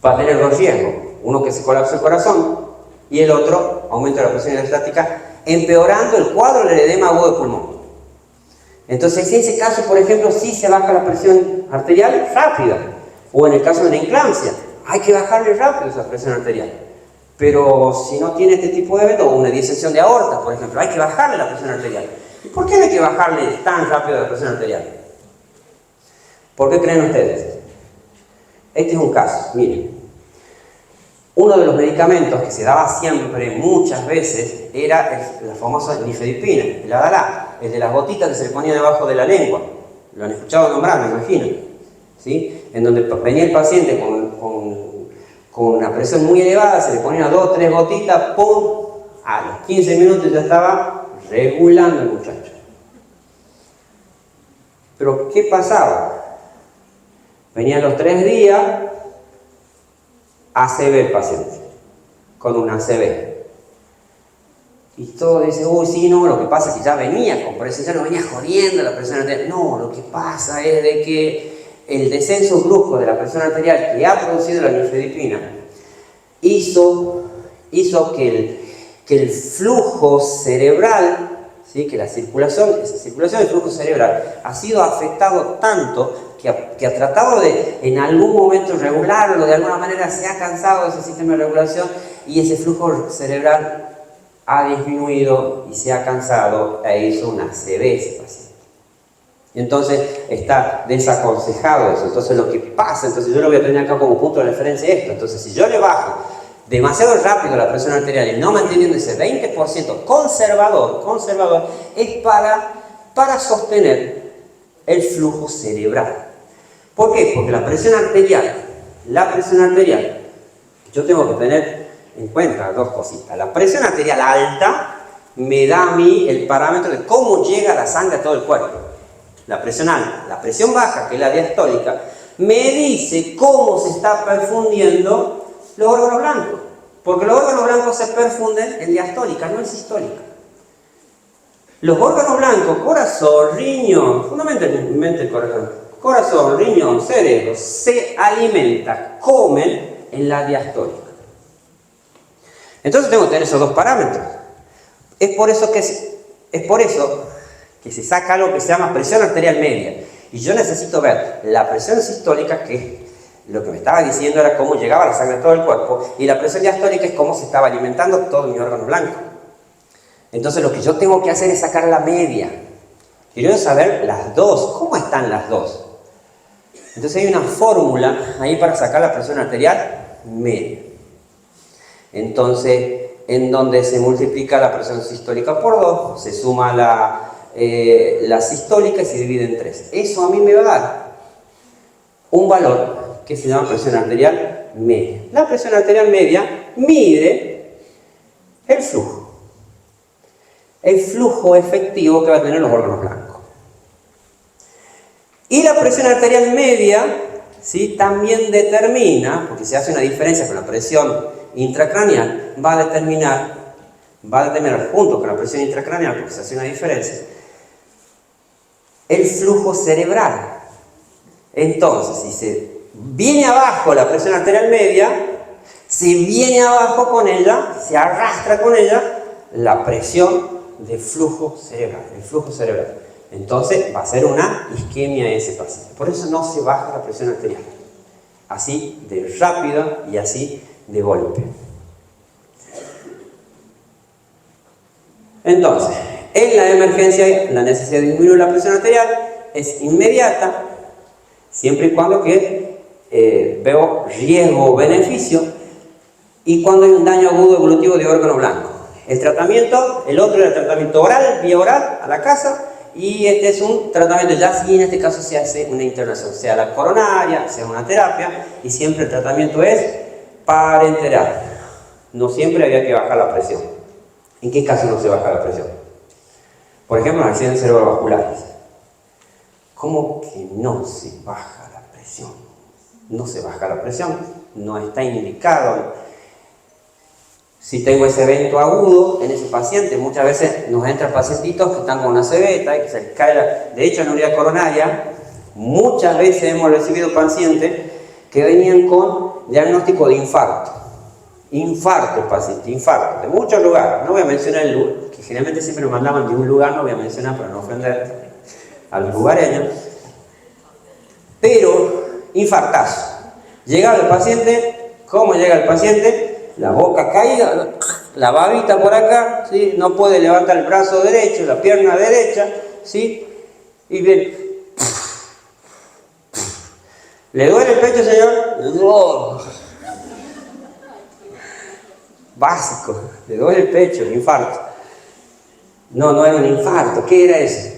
va a tener dos riesgos. Uno, que se colapse el corazón, y el otro, aumento de la presión hidrostática, empeorando el cuadro del edema agudo del pulmón. Entonces, en ese caso, por ejemplo, sí se baja la presión arterial rápida, o en el caso de una eclampsia, hay que bajarle rápido esa presión arterial. Pero si no tiene este tipo de evento, o una disección de aorta, por ejemplo, hay que bajarle la presión arterial. ¿Y por qué no hay que bajarle tan rápido la presión arterial? ¿Por qué creen ustedes? Este es un caso, miren. Uno de los medicamentos que se daba siempre, muchas veces, era la famosa nifedipina, el Adalá, el de las gotitas que se le ponía debajo de la lengua. Lo han escuchado nombrar, me imagino. ¿Sí? En donde venía el paciente con una presión muy elevada, se le ponía 2 o 3 gotitas, ¡pum! A los 15 minutos ya estaba regulando el muchacho. Pero, ¿qué pasaba? Venían los 3 días, ACV el paciente, con un ACV. Y todo dice, uy, sí, no, lo que pasa es que ya venía con presión, ya no venía jodiendo la presión arterial. No, lo que pasa es de que el descenso brusco de la presión arterial que ha producido la nifedipina hizo que el flujo cerebral, ¿sí? Que esa circulación del flujo cerebral ha sido afectado tanto que ha tratado de en algún momento regularlo, de alguna manera se ha cansado de ese sistema de regulación y ese flujo cerebral ha disminuido y se ha cansado e hizo una ACV ese paciente. Entonces está desaconsejado eso. Entonces lo que pasa, entonces yo lo voy a tener acá como punto de referencia esto. Entonces si yo le bajo demasiado rápido la presión arterial y no manteniendo ese 20% conservador, es para sostener el flujo cerebral. ¿Por qué? Porque la presión arterial, yo tengo que tener en cuenta dos cositas. La presión arterial alta me da a mí el parámetro de cómo llega la sangre a todo el cuerpo. La presión alta. La presión baja, que es la diastólica, me dice cómo se está perfundiendo los órganos blancos. Porque los órganos blancos se perfunden en diastólica, no en sistólica. Los órganos blancos, corazón, riñón, fundamentalmente el corazón, riñón, cerebro, se alimentan, comen en la diastólica. Entonces tengo que tener esos dos parámetros. Es por eso que se saca algo que se llama presión arterial media. Y yo necesito ver la presión sistólica, que lo que me estaba diciendo era cómo llegaba la sangre a todo el cuerpo, y la presión diastólica es cómo se estaba alimentando todo mi órgano blanco. Entonces lo que yo tengo que hacer es sacar la media. Quiero saber las dos, ¿cómo están las dos? Entonces hay una fórmula ahí para sacar la presión arterial media. Entonces, en donde se multiplica la presión sistólica por 2, se suma la sistólica y se divide en 3. Eso a mí me va a dar un valor que se llama presión arterial media. La presión arterial media mide el flujo efectivo que va a tener los órganos blancos. Y la presión arterial media, ¿sí? También determina, porque se hace una diferencia con la presión intracraneal, va a determinar junto con la presión intracraneal, porque se hace una diferencia, el flujo cerebral. Entonces, si se viene abajo la presión arterial media, se viene abajo con ella, se arrastra con ella la presión de flujo cerebral, Entonces va a ser una isquemia ese paciente. Por eso no se baja la presión arterial. Así de rápida y así de golpe. Entonces, en la emergencia, la necesidad de disminuir la presión arterial es inmediata, siempre y cuando veo riesgo o beneficio, y cuando hay un daño agudo evolutivo de órgano blanco. El otro era el tratamiento oral, vía oral, a la casa, y este es un tratamiento ya sí, en este caso se hace una internación, sea la coronaria, sea una terapia, y siempre el tratamiento es parenteral. No siempre había que bajar la presión. ¿En qué caso no se baja la presión? Por ejemplo, en accidentes cerebrovasculares. ¿Cómo que no se baja la presión? No se baja la presión, no está indicado. Si tengo ese evento agudo en ese paciente, muchas veces nos entran pacientitos que están con una cebeta y que se les cae de hecho en la unidad coronaria, muchas veces hemos recibido pacientes que venían con diagnóstico de infarto. Infarto, paciente, infarto, de muchos lugares. No voy a mencionar el lugar, que generalmente siempre nos mandaban de un lugar, no voy a mencionar para no ofender a los lugareños. Pero, infartazo. Llega el paciente, ¿cómo llega el paciente? La boca caída, la babita por acá, ¿sí? No puede levantar el brazo derecho, la pierna derecha, ¿sí? Y bien. ¿Le duele el pecho, señor? No. Básico, le duele el pecho, un infarto. No, no era un infarto, ¿qué era eso?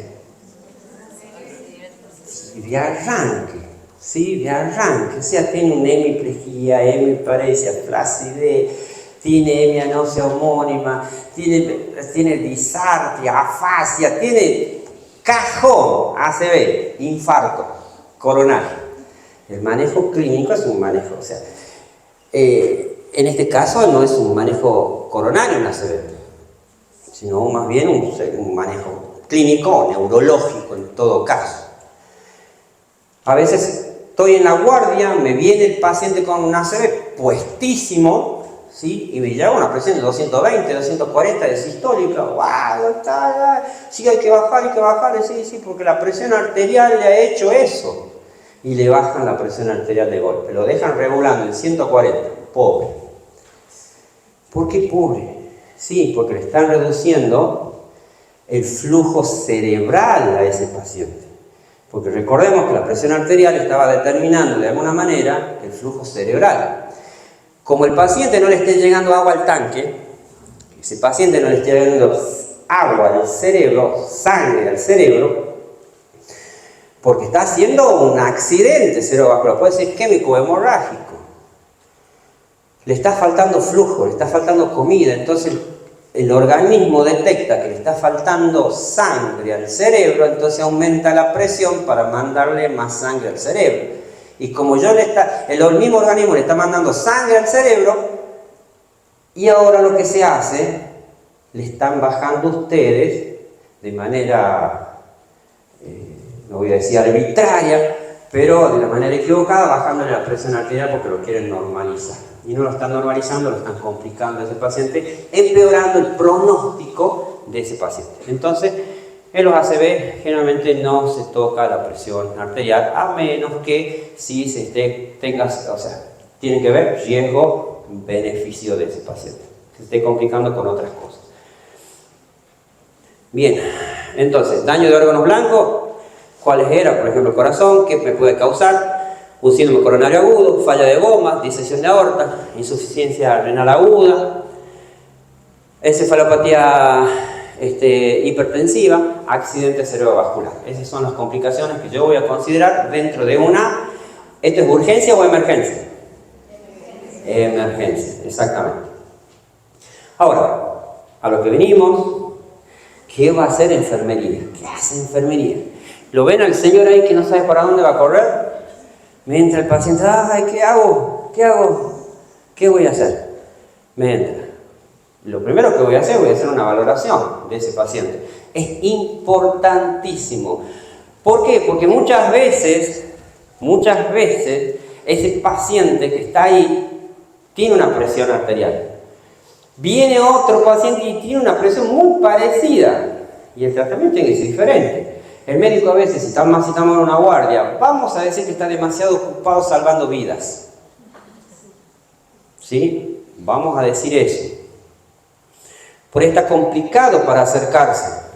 Sí, de arranque. Sí, de arranque, o sea, tiene una hemiplegia, hemiparesia, flacidez, tiene hemianosia homónima, tiene disartria, afasia, tiene cajón, ACV, infarto coronario. El manejo clínico es un manejo, o sea, en este caso no es un manejo coronario un ACV, sino más bien un manejo clínico, neurológico en todo caso. A veces estoy en la guardia, me viene el paciente con un ACV puestísimo, ¿sí? Y me llega una presión de 220, 240 de sistólica. ¡Wow! Sí, hay que bajar, sí, porque la presión arterial le ha hecho eso. Y le bajan la presión arterial de golpe, lo dejan regulando en 140, pobre. ¿Por qué pobre? Sí, porque le están reduciendo el flujo cerebral a ese paciente. Porque recordemos que la presión arterial estaba determinando de alguna manera el flujo cerebral. Como el paciente no le esté llegando agua al tanque, ese paciente no le esté llegando agua al cerebro, sangre al cerebro, porque está haciendo un accidente cerebrovascular, puede ser isquémico hemorrágico. Le está faltando flujo, le está faltando comida, entonces el organismo detecta que le está faltando sangre al cerebro, entonces aumenta la presión para mandarle más sangre al cerebro. Y como el mismo organismo le está mandando sangre al cerebro, y ahora lo que se hace, le están bajando ustedes de manera, no voy a decir arbitraria, pero de la manera equivocada, bajándole la presión arterial porque lo quieren normalizar. Y no lo están normalizando, lo están complicando a ese paciente, empeorando el pronóstico de ese paciente. Entonces, en los ACV generalmente no se toca la presión arterial, a menos que si tiene que ver riesgo-beneficio de ese paciente, que se esté complicando con otras cosas. Bien, entonces, daño de órganos blancos, ¿cuáles eran? Por ejemplo, el corazón, ¿qué me puede causar? Un síndrome coronario agudo, falla de bombas, disección de aorta, insuficiencia renal aguda, encefalopatía hipertensiva, accidente cerebrovascular. Esas son las complicaciones que yo voy a considerar dentro de ¿esto es urgencia o emergencia? Emergencia, exactamente. Ahora, a lo que venimos, ¿qué va a hacer enfermería? ¿Qué hace enfermería? ¿Lo ven al señor ahí que no sabe para dónde va a correr? Me entra el paciente, ay, ¿qué hago? ¿Qué voy a hacer? Me entra. Lo primero que voy a hacer una valoración de ese paciente. Es importantísimo. ¿Por qué? Porque muchas veces, ese paciente que está ahí tiene una presión arterial. Viene otro paciente y tiene una presión muy parecida. Y el tratamiento tiene que ser diferente. El médico a veces, si estamos en una guardia, vamos a decir que está demasiado ocupado salvando vidas. ¿Sí? Vamos a decir eso. Por ahí está complicado para acercarse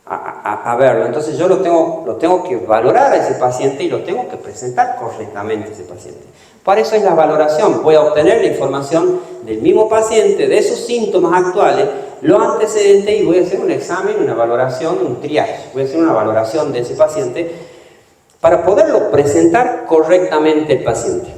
a verlo. Entonces yo lo tengo que valorar a ese paciente y lo tengo que presentar correctamente a ese paciente. Para eso es la valoración. Voy a obtener la información del mismo paciente, de sus síntomas actuales, los antecedentes, y voy a hacer un examen, una valoración, un triage. Voy a hacer una valoración de ese paciente para poderlo presentar correctamente al paciente.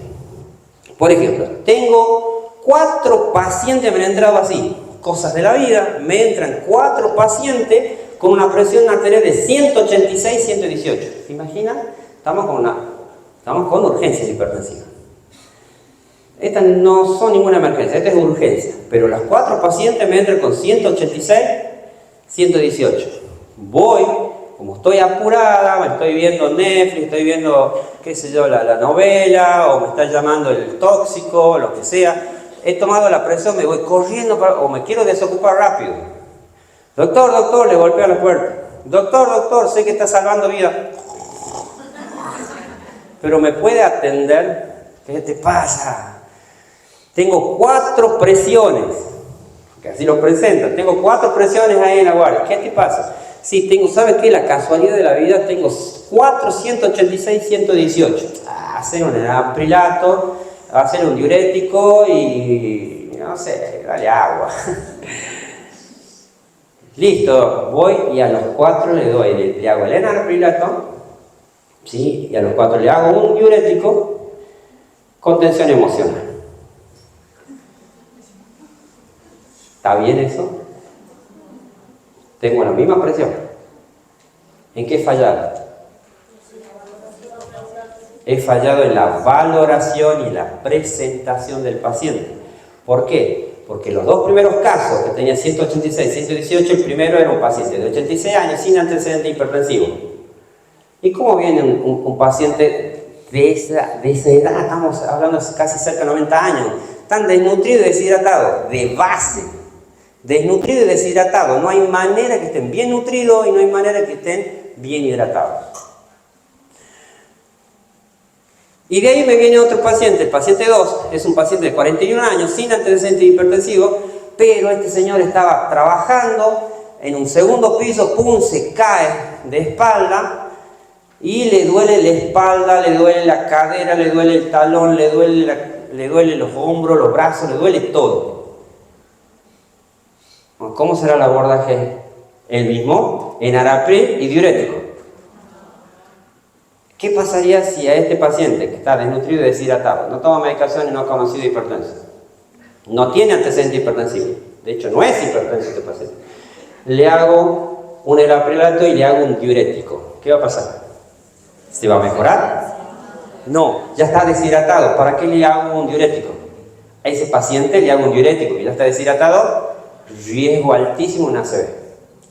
Por ejemplo, tengo 4 pacientes, me han entrado así, cosas de la vida, me entran 4 pacientes con una presión arterial de 186, 118. ¿Se imaginan? Estamos con urgencias hipertensivas. Estas no son ninguna emergencia, esta es urgencia. Pero las 4 pacientes me entran con 186, 118. Voy, como estoy apurada, me estoy viendo Netflix, estoy viendo, qué sé yo, la novela, o me está llamando el tóxico, lo que sea. He tomado la presión, me voy corriendo o me quiero desocupar rápido. Doctor, doctor, le golpeo a la puerta. Doctor, doctor, sé que está salvando vida. Pero me puede atender. ¿Qué te pasa? Tengo 4 presiones, que así lo presentan. Tengo 4 presiones ahí en la guardia. ¿Qué te pasa? Sí, tengo, ¿sabes qué? La casualidad de la vida, tengo 4, 186, 118. Hacer un aprilato, hacer un diurético y, no sé, dale agua. Listo, voy y a los 4 le hago el enaprilato, ¿sí? Y a los 4 le hago un diurético con tensión emocional. ¿Está bien eso? Tengo la misma presión. ¿En qué he fallado? He fallado en la valoración y la presentación del paciente. ¿Por qué? Porque los 2 primeros casos, que tenía 186, 118, el primero era un paciente de 86 años sin antecedente hipertensivo. ¿Y cómo viene un paciente de esa edad? Estamos hablando casi cerca de 90 años. Tan desnutrido y deshidratado, de base. Desnutrido y deshidratado. No hay manera que estén bien nutridos y no hay manera que estén bien hidratados. Y de ahí me viene otro paciente, el paciente 2, es un paciente de 41 años, sin antecedente hipertensivo, pero este señor estaba trabajando en un segundo piso, pum, se cae de espalda y le duele la espalda, le duele la cadera, le duele el talón, le duele los hombros, los brazos, le duele todo. ¿Cómo será el abordaje? El mismo, enalapril y diurético. ¿Qué pasaría si a este paciente que está desnutrido y deshidratado, no toma medicación y no ha conocido hipertensión, no tiene antecedente hipertensivo, de hecho no es hipertenso este paciente, le hago un enalaprilato y le hago un diurético? ¿Qué va a pasar? ¿Se va a mejorar? No, ya está deshidratado. ¿Para qué le hago un diurético? A ese paciente le hago un diurético y ya está deshidratado, riesgo altísimo en ACV.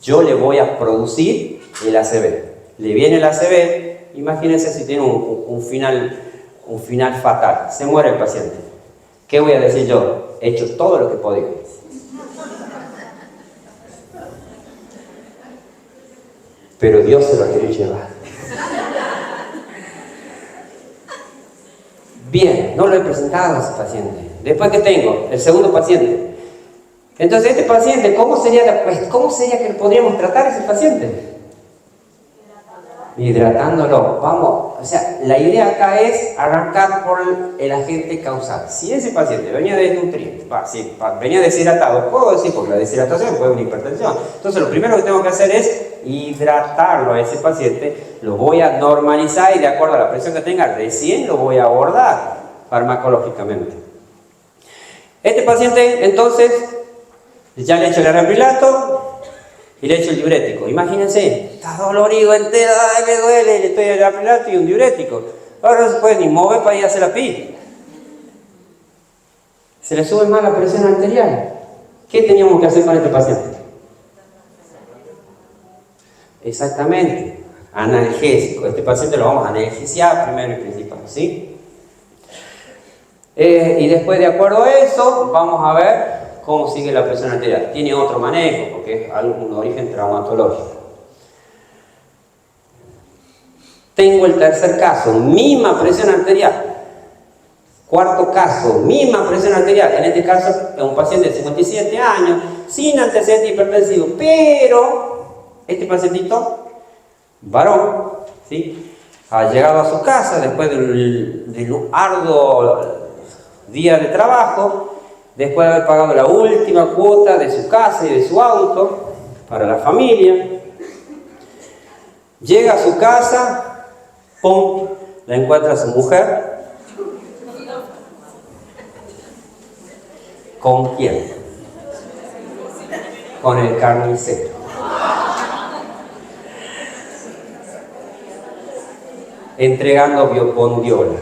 Yo le voy a producir el ACV. Le viene el ACV. Imagínense si tiene un final fatal, se muere el paciente. ¿Qué voy a decir yo? He hecho todo lo que podía. Pero Dios se lo ha querido llevar. Bien, no lo he presentado a ese paciente. Después que tengo el segundo paciente. Entonces este paciente, ¿cómo sería que podríamos tratar a ese paciente? Hidratándolo. Vamos, o sea, la idea acá es arrancar por el agente causal. Si ese paciente venía desnutrido, venía deshidratado, puedo decir, porque la deshidratación puede una hipertensión. Entonces lo primero que tengo que hacer es hidratarlo a ese paciente, lo voy a normalizar y de acuerdo a la presión que tenga, recién lo voy a abordar farmacológicamente. Este paciente, entonces, ya le he hecho el enalapril y le he hecho el diurético. Imagínense, está dolorido entero, ay, me duele, le estoy el enalapril y un diurético. Ahora no se puede ni mover para ir a hacer la pi. Se le sube más la presión arterial. ¿Qué teníamos que hacer con este paciente? Exactamente, analgésico. Este paciente lo vamos a analgesiar primero y principal, ¿sí? Y después, de acuerdo a eso, vamos a ver cómo sigue la presión arterial. Tiene otro manejo, porque es un origen traumatológico. Tengo el tercer caso, misma presión arterial. Cuarto caso, misma presión arterial. En este caso es un paciente de 57 años, sin antecedente hipertensivo, pero este pacientito, varón, ¿sí?, ha llegado a su casa después de un arduo día de trabajo, después de haber pagado la última cuota de su casa y de su auto para la familia. Llega a su casa, ¡pum!, la encuentra a su mujer. ¿Con quién? Con el carnicero. Entregando biopondiola.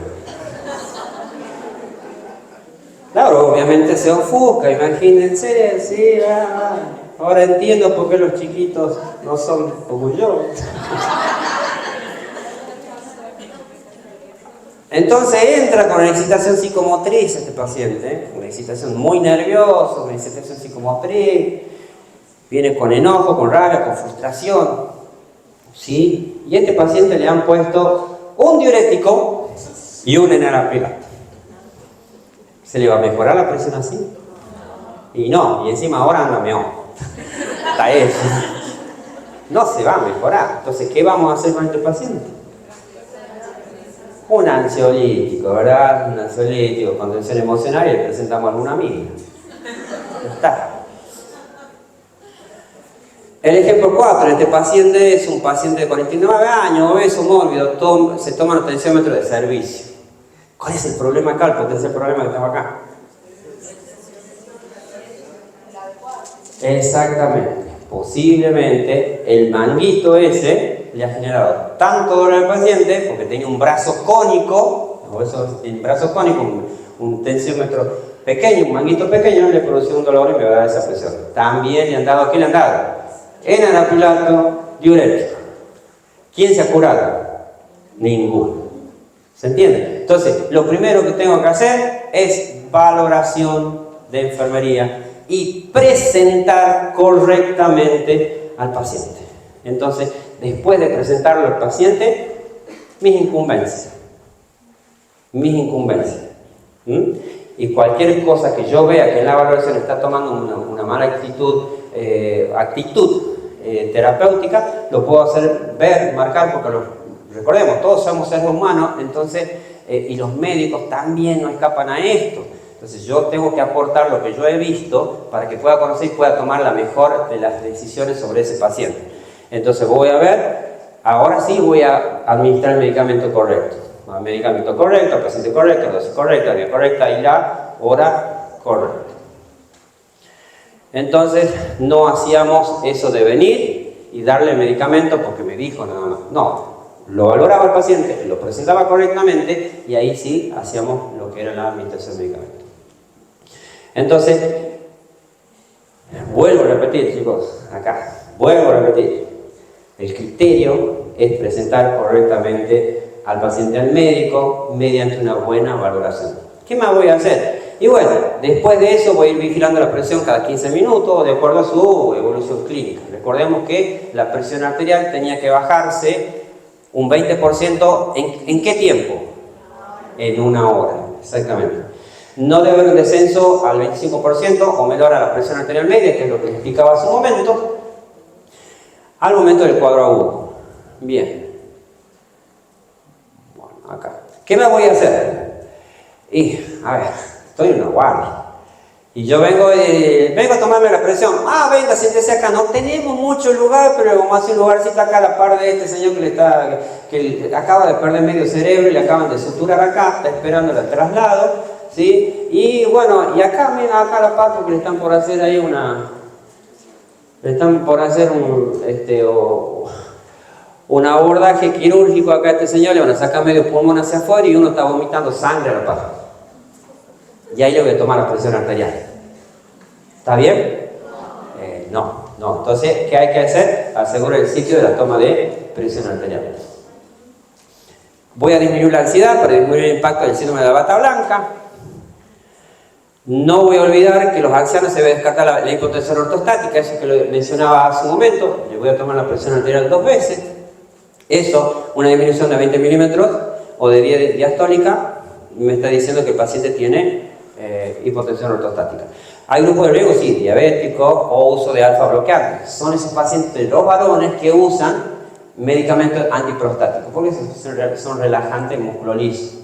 obviamente se ofusca, imagínense, sí, ahora entiendo por qué los chiquitos no son como yo. Entonces entra con una excitación psicomotriz este paciente, una excitación muy nerviosa, una excitación psicomotriz, viene con enojo, con rabia, con frustración, ¿sí? Y a este paciente le han puesto un diurético y un enalaprilato. ¿Se le va a mejorar la presión así? Y no, y encima ahora anda meón. Hasta eso. No se va a mejorar. Entonces, ¿qué vamos a hacer con este paciente? Un ansiolítico, ¿verdad? Un ansiolítico con tensión emocional y le presentamos alguna amiga. Ya está. El ejemplo 4, este paciente es un paciente de 49 años, obeso, mórbido, se toma un tensiómetro de servicio. ¿Cuál es el problema acá? El potencial problema que tengo acá. Exactamente. Posiblemente el manguito ese le ha generado tanto dolor al paciente porque tenía un brazo cónico, el brazo cónico, un tensiómetro pequeño, un manguito pequeño, le produce un dolor y me va a dar esa presión. También le han dado, ¿qué le han dado? Enalaprilato, diurético. ¿Quién se ha curado? Ninguno. ¿Se entiende? Entonces, lo primero que tengo que hacer es valoración de enfermería y presentar correctamente al paciente. Entonces, después de presentarlo al paciente, mis incumbencias. Y cualquier cosa que yo vea que en la valoración está tomando una mala actitud terapéutica, lo puedo hacer ver, marcar, porque recordemos, todos somos seres humanos, entonces, y los médicos también no escapan a esto. Entonces yo tengo que aportar lo que yo he visto para que pueda conocer y pueda tomar la mejor de las decisiones sobre ese paciente. Entonces voy a ver, ahora sí voy a administrar el medicamento correcto. El medicamento correcto, el paciente correcto, la dosis correcta, la vía correcta y la hora correcta. Entonces no hacíamos eso de venir y darle el medicamento porque me dijo nada más. No, lo valoraba el paciente, lo presentaba correctamente y ahí sí hacíamos lo que era la administración del medicamento. Entonces, vuelvo a repetir, chicos, acá, vuelvo a repetir. El criterio es presentar correctamente al paciente al médico mediante una buena valoración. ¿Qué más voy a hacer? Y bueno, después de eso voy a ir vigilando la presión cada 15 minutos de acuerdo a su evolución clínica. Recordemos que la presión arterial tenía que bajarse un 20%, ¿en qué tiempo? En una hora, exactamente. No debe haber un descenso al 25% o menor a la presión arterial media, que es lo que les explicaba hace un momento, al momento del cuadro agudo. Bien. Bueno, acá. ¿Qué me voy a hacer? Y, a ver, estoy en una guardia. Y yo vengo a tomarme la presión. Venga, siéntese acá. No tenemos mucho lugar, pero vamos a hacer un lugarcito acá a la par de este señor que acaba de perder medio cerebro y le acaban de suturar acá, está esperando el traslado. ¿Sí? Y bueno, y acá, mira, acá a la par porque le están por hacer ahí un abordaje quirúrgico acá a este señor, le van a sacar medio pulmón hacia afuera y uno está vomitando sangre a la par. Y ahí le voy a tomar la presión arterial. ¿Está bien? No. Entonces, ¿qué hay que hacer? Asegurar el sitio de la toma de presión arterial. Voy a disminuir la ansiedad para disminuir el impacto del síndrome de la bata blanca. No voy a olvidar que los ancianos se debe descartar la hipotensión ortostática, eso que lo mencionaba hace un momento. Le voy a tomar la presión arterial 2 veces. Eso, una disminución de 20 milímetros o de vía diastólica, me está diciendo que el paciente tiene hipotensión ortostática. Hay grupos de riesgo, sí, diabéticos o uso de alfa bloqueantes. Son esos pacientes, los varones, que usan medicamentos antiprostáticos, porque son relajantes musculolisos.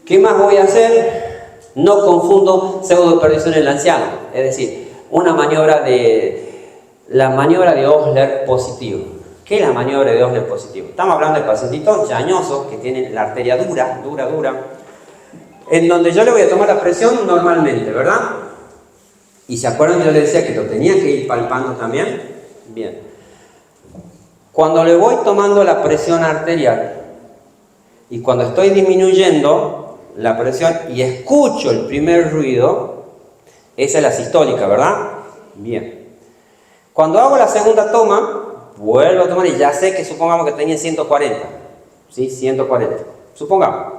¿Qué más voy a hacer? No confundo pseudoperdición en el anciano, es decir, la maniobra de Osler positivo. ¿Qué es la maniobra de Osler positivo? Estamos hablando del pacientito yañoso que tiene la arteria dura, en donde yo le voy a tomar la presión normalmente, ¿verdad? Y se acuerdan que yo les decía que lo tenía que ir palpando también. Bien. Cuando le voy tomando la presión arterial y cuando estoy disminuyendo la presión y escucho el primer ruido, esa es la sistólica, ¿verdad? Bien. Cuando hago la segunda toma, vuelvo a tomar y ya sé que supongamos que tenía 140. ¿Sí? 140. Supongamos.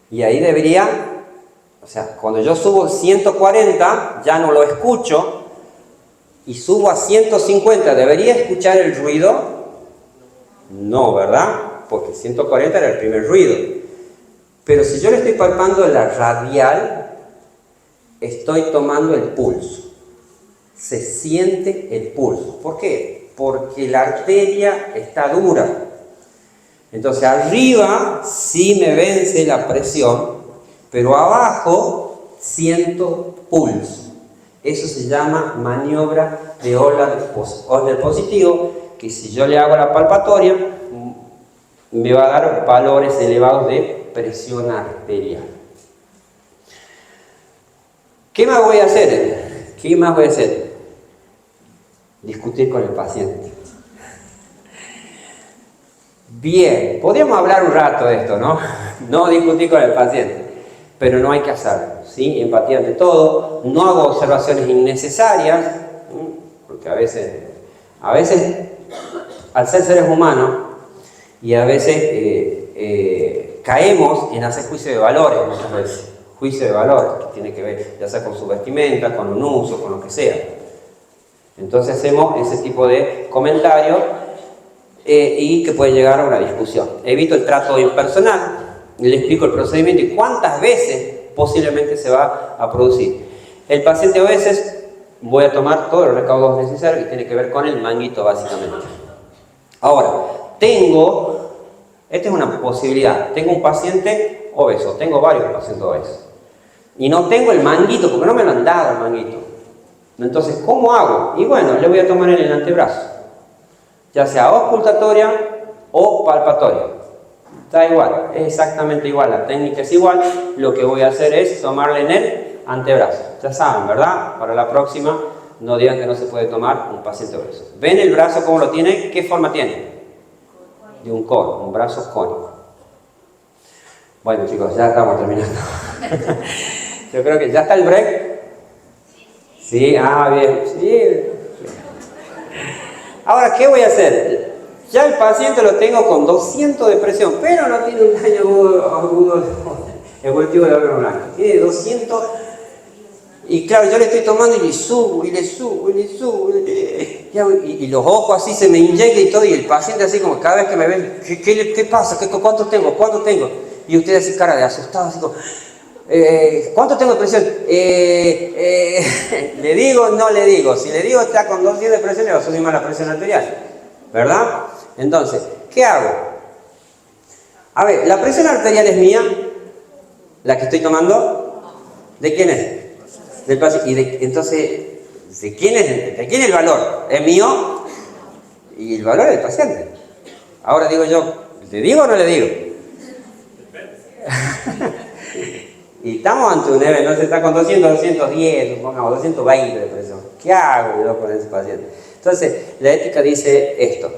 Y ahí debería, o sea, cuando yo subo 140, ya no lo escucho, y subo a 150, ¿debería escuchar el ruido? No, ¿verdad? Porque 140 era el primer ruido. Pero si yo le estoy palpando la radial, estoy tomando el pulso. Se siente el pulso. ¿Por qué? Porque la arteria está dura. Entonces arriba sí me vence la presión, pero abajo siento pulso. Eso se llama maniobra de Osler positivo, que si yo le hago la palpatoria, me va a dar valores elevados de presión arterial. ¿Qué más voy a hacer? ¿Qué más voy a hacer? Discutir con el paciente. Bien, podríamos hablar un rato de esto, ¿no? No discutir con el paciente, pero no hay que hacerlo, ¿sí? Empatía ante todo, no hago observaciones innecesarias, porque a veces, al ser seres humanos, y a veces caemos en hacer juicio de valores muchas veces. Juicio de valores, que tiene que ver ya sea con su vestimenta, con un uso, con lo que sea. Entonces hacemos ese tipo de comentarios y que puede llegar a una discusión. Evito el trato impersonal, le explico el procedimiento y cuántas veces posiblemente se va a producir. El paciente a veces voy a tomar todos los recaudos necesarios que tiene que ver con el manguito básicamente. Ahora, esta es una posibilidad, tengo un paciente obeso, tengo varios pacientes obesos. Y no tengo el manguito, porque no me lo han dado el manguito. Entonces, ¿cómo hago? Y bueno, le voy a tomar en el antebrazo. Ya sea auscultatoria o palpatoria. Da igual, es exactamente igual, la técnica es igual. Lo que voy a hacer es tomarle en el antebrazo. Ya saben, ¿verdad? Para la próxima, no digan que no se puede tomar un paciente obeso. ¿Ven el brazo cómo lo tiene? ¿Qué forma tiene? De un cono, un brazo cónico. Bueno chicos, ya estamos terminando. Yo creo que ya está el break. Sí, bien. Sí. Ahora, ¿qué voy a hacer? Ya el paciente lo tengo con 200 de presión, pero no tiene un daño agudo evolutivo de órgano blanco. Tiene 200 y claro, yo le estoy tomando y le subo, y le subo, y le subo. Y los ojos así se me inyectan y todo, y el paciente así como cada vez que me ven, ¿qué pasa? ¿Cuánto tengo? ¿Cuánto tengo? Y usted así cara de asustado, así como... ¿cuánto tengo de presión? ¿Le digo? No le digo. Si le digo está con 200 de presión, le va a subir más la presión arterial, ¿verdad? Entonces, ¿qué hago? A ver, ¿la presión arterial es mía? ¿La que estoy tomando? ¿De quién es? Del paciente. Entonces, ¿de quién es el valor? ¿Es mío? Y el valor es del paciente. Ahora digo yo, ¿le digo o no le digo? Y estamos ante un nivel, no se está con 200, 210, supongamos, 220 de presión. ¿Qué hago yo con ese paciente? Entonces, la ética dice esto.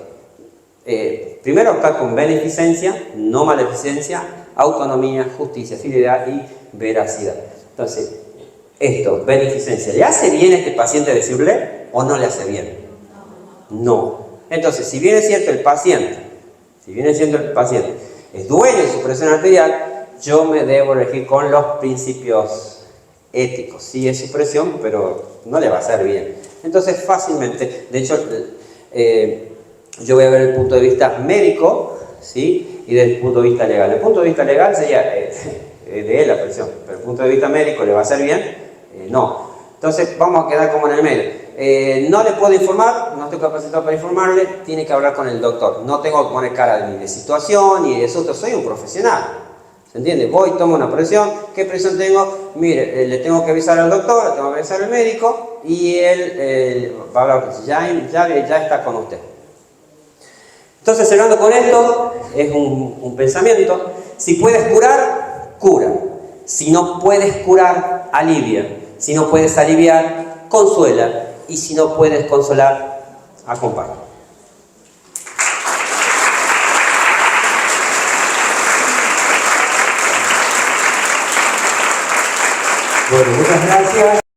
Primero, optar con beneficencia, no maleficencia, autonomía, justicia, fidelidad y veracidad. Entonces, esto, beneficencia, ¿le hace bien a este paciente decirle o no le hace bien? No. Entonces, si bien es cierto el paciente es dueño de su presión arterial, yo me debo regir con los principios éticos. Sí es su presión, pero no le va a hacer bien. Entonces fácilmente, de hecho, yo voy a ver el punto de vista médico, ¿sí? Y desde el punto de vista legal. El punto de vista legal sería de él la presión, pero el punto de vista médico, ¿le va a hacer bien? No. Entonces vamos a quedar como en el medio. No le puedo informar, no estoy capacitado para informarle, tiene que hablar con el doctor. No tengo que poner cara ni de situación ni de eso, soy un profesional. ¿Se entiende? Voy, tomo una presión. ¿Qué presión tengo? Mire, le tengo que avisar al doctor, le tengo que avisar al médico y él va a hablar con usted. Ya está con usted. Entonces, cerrando con esto, es un pensamiento. Si puedes curar, cura. Si no puedes curar, alivia. Si no puedes aliviar, consuela. Y si no puedes consolar, acompaña. Bueno, muchas gracias.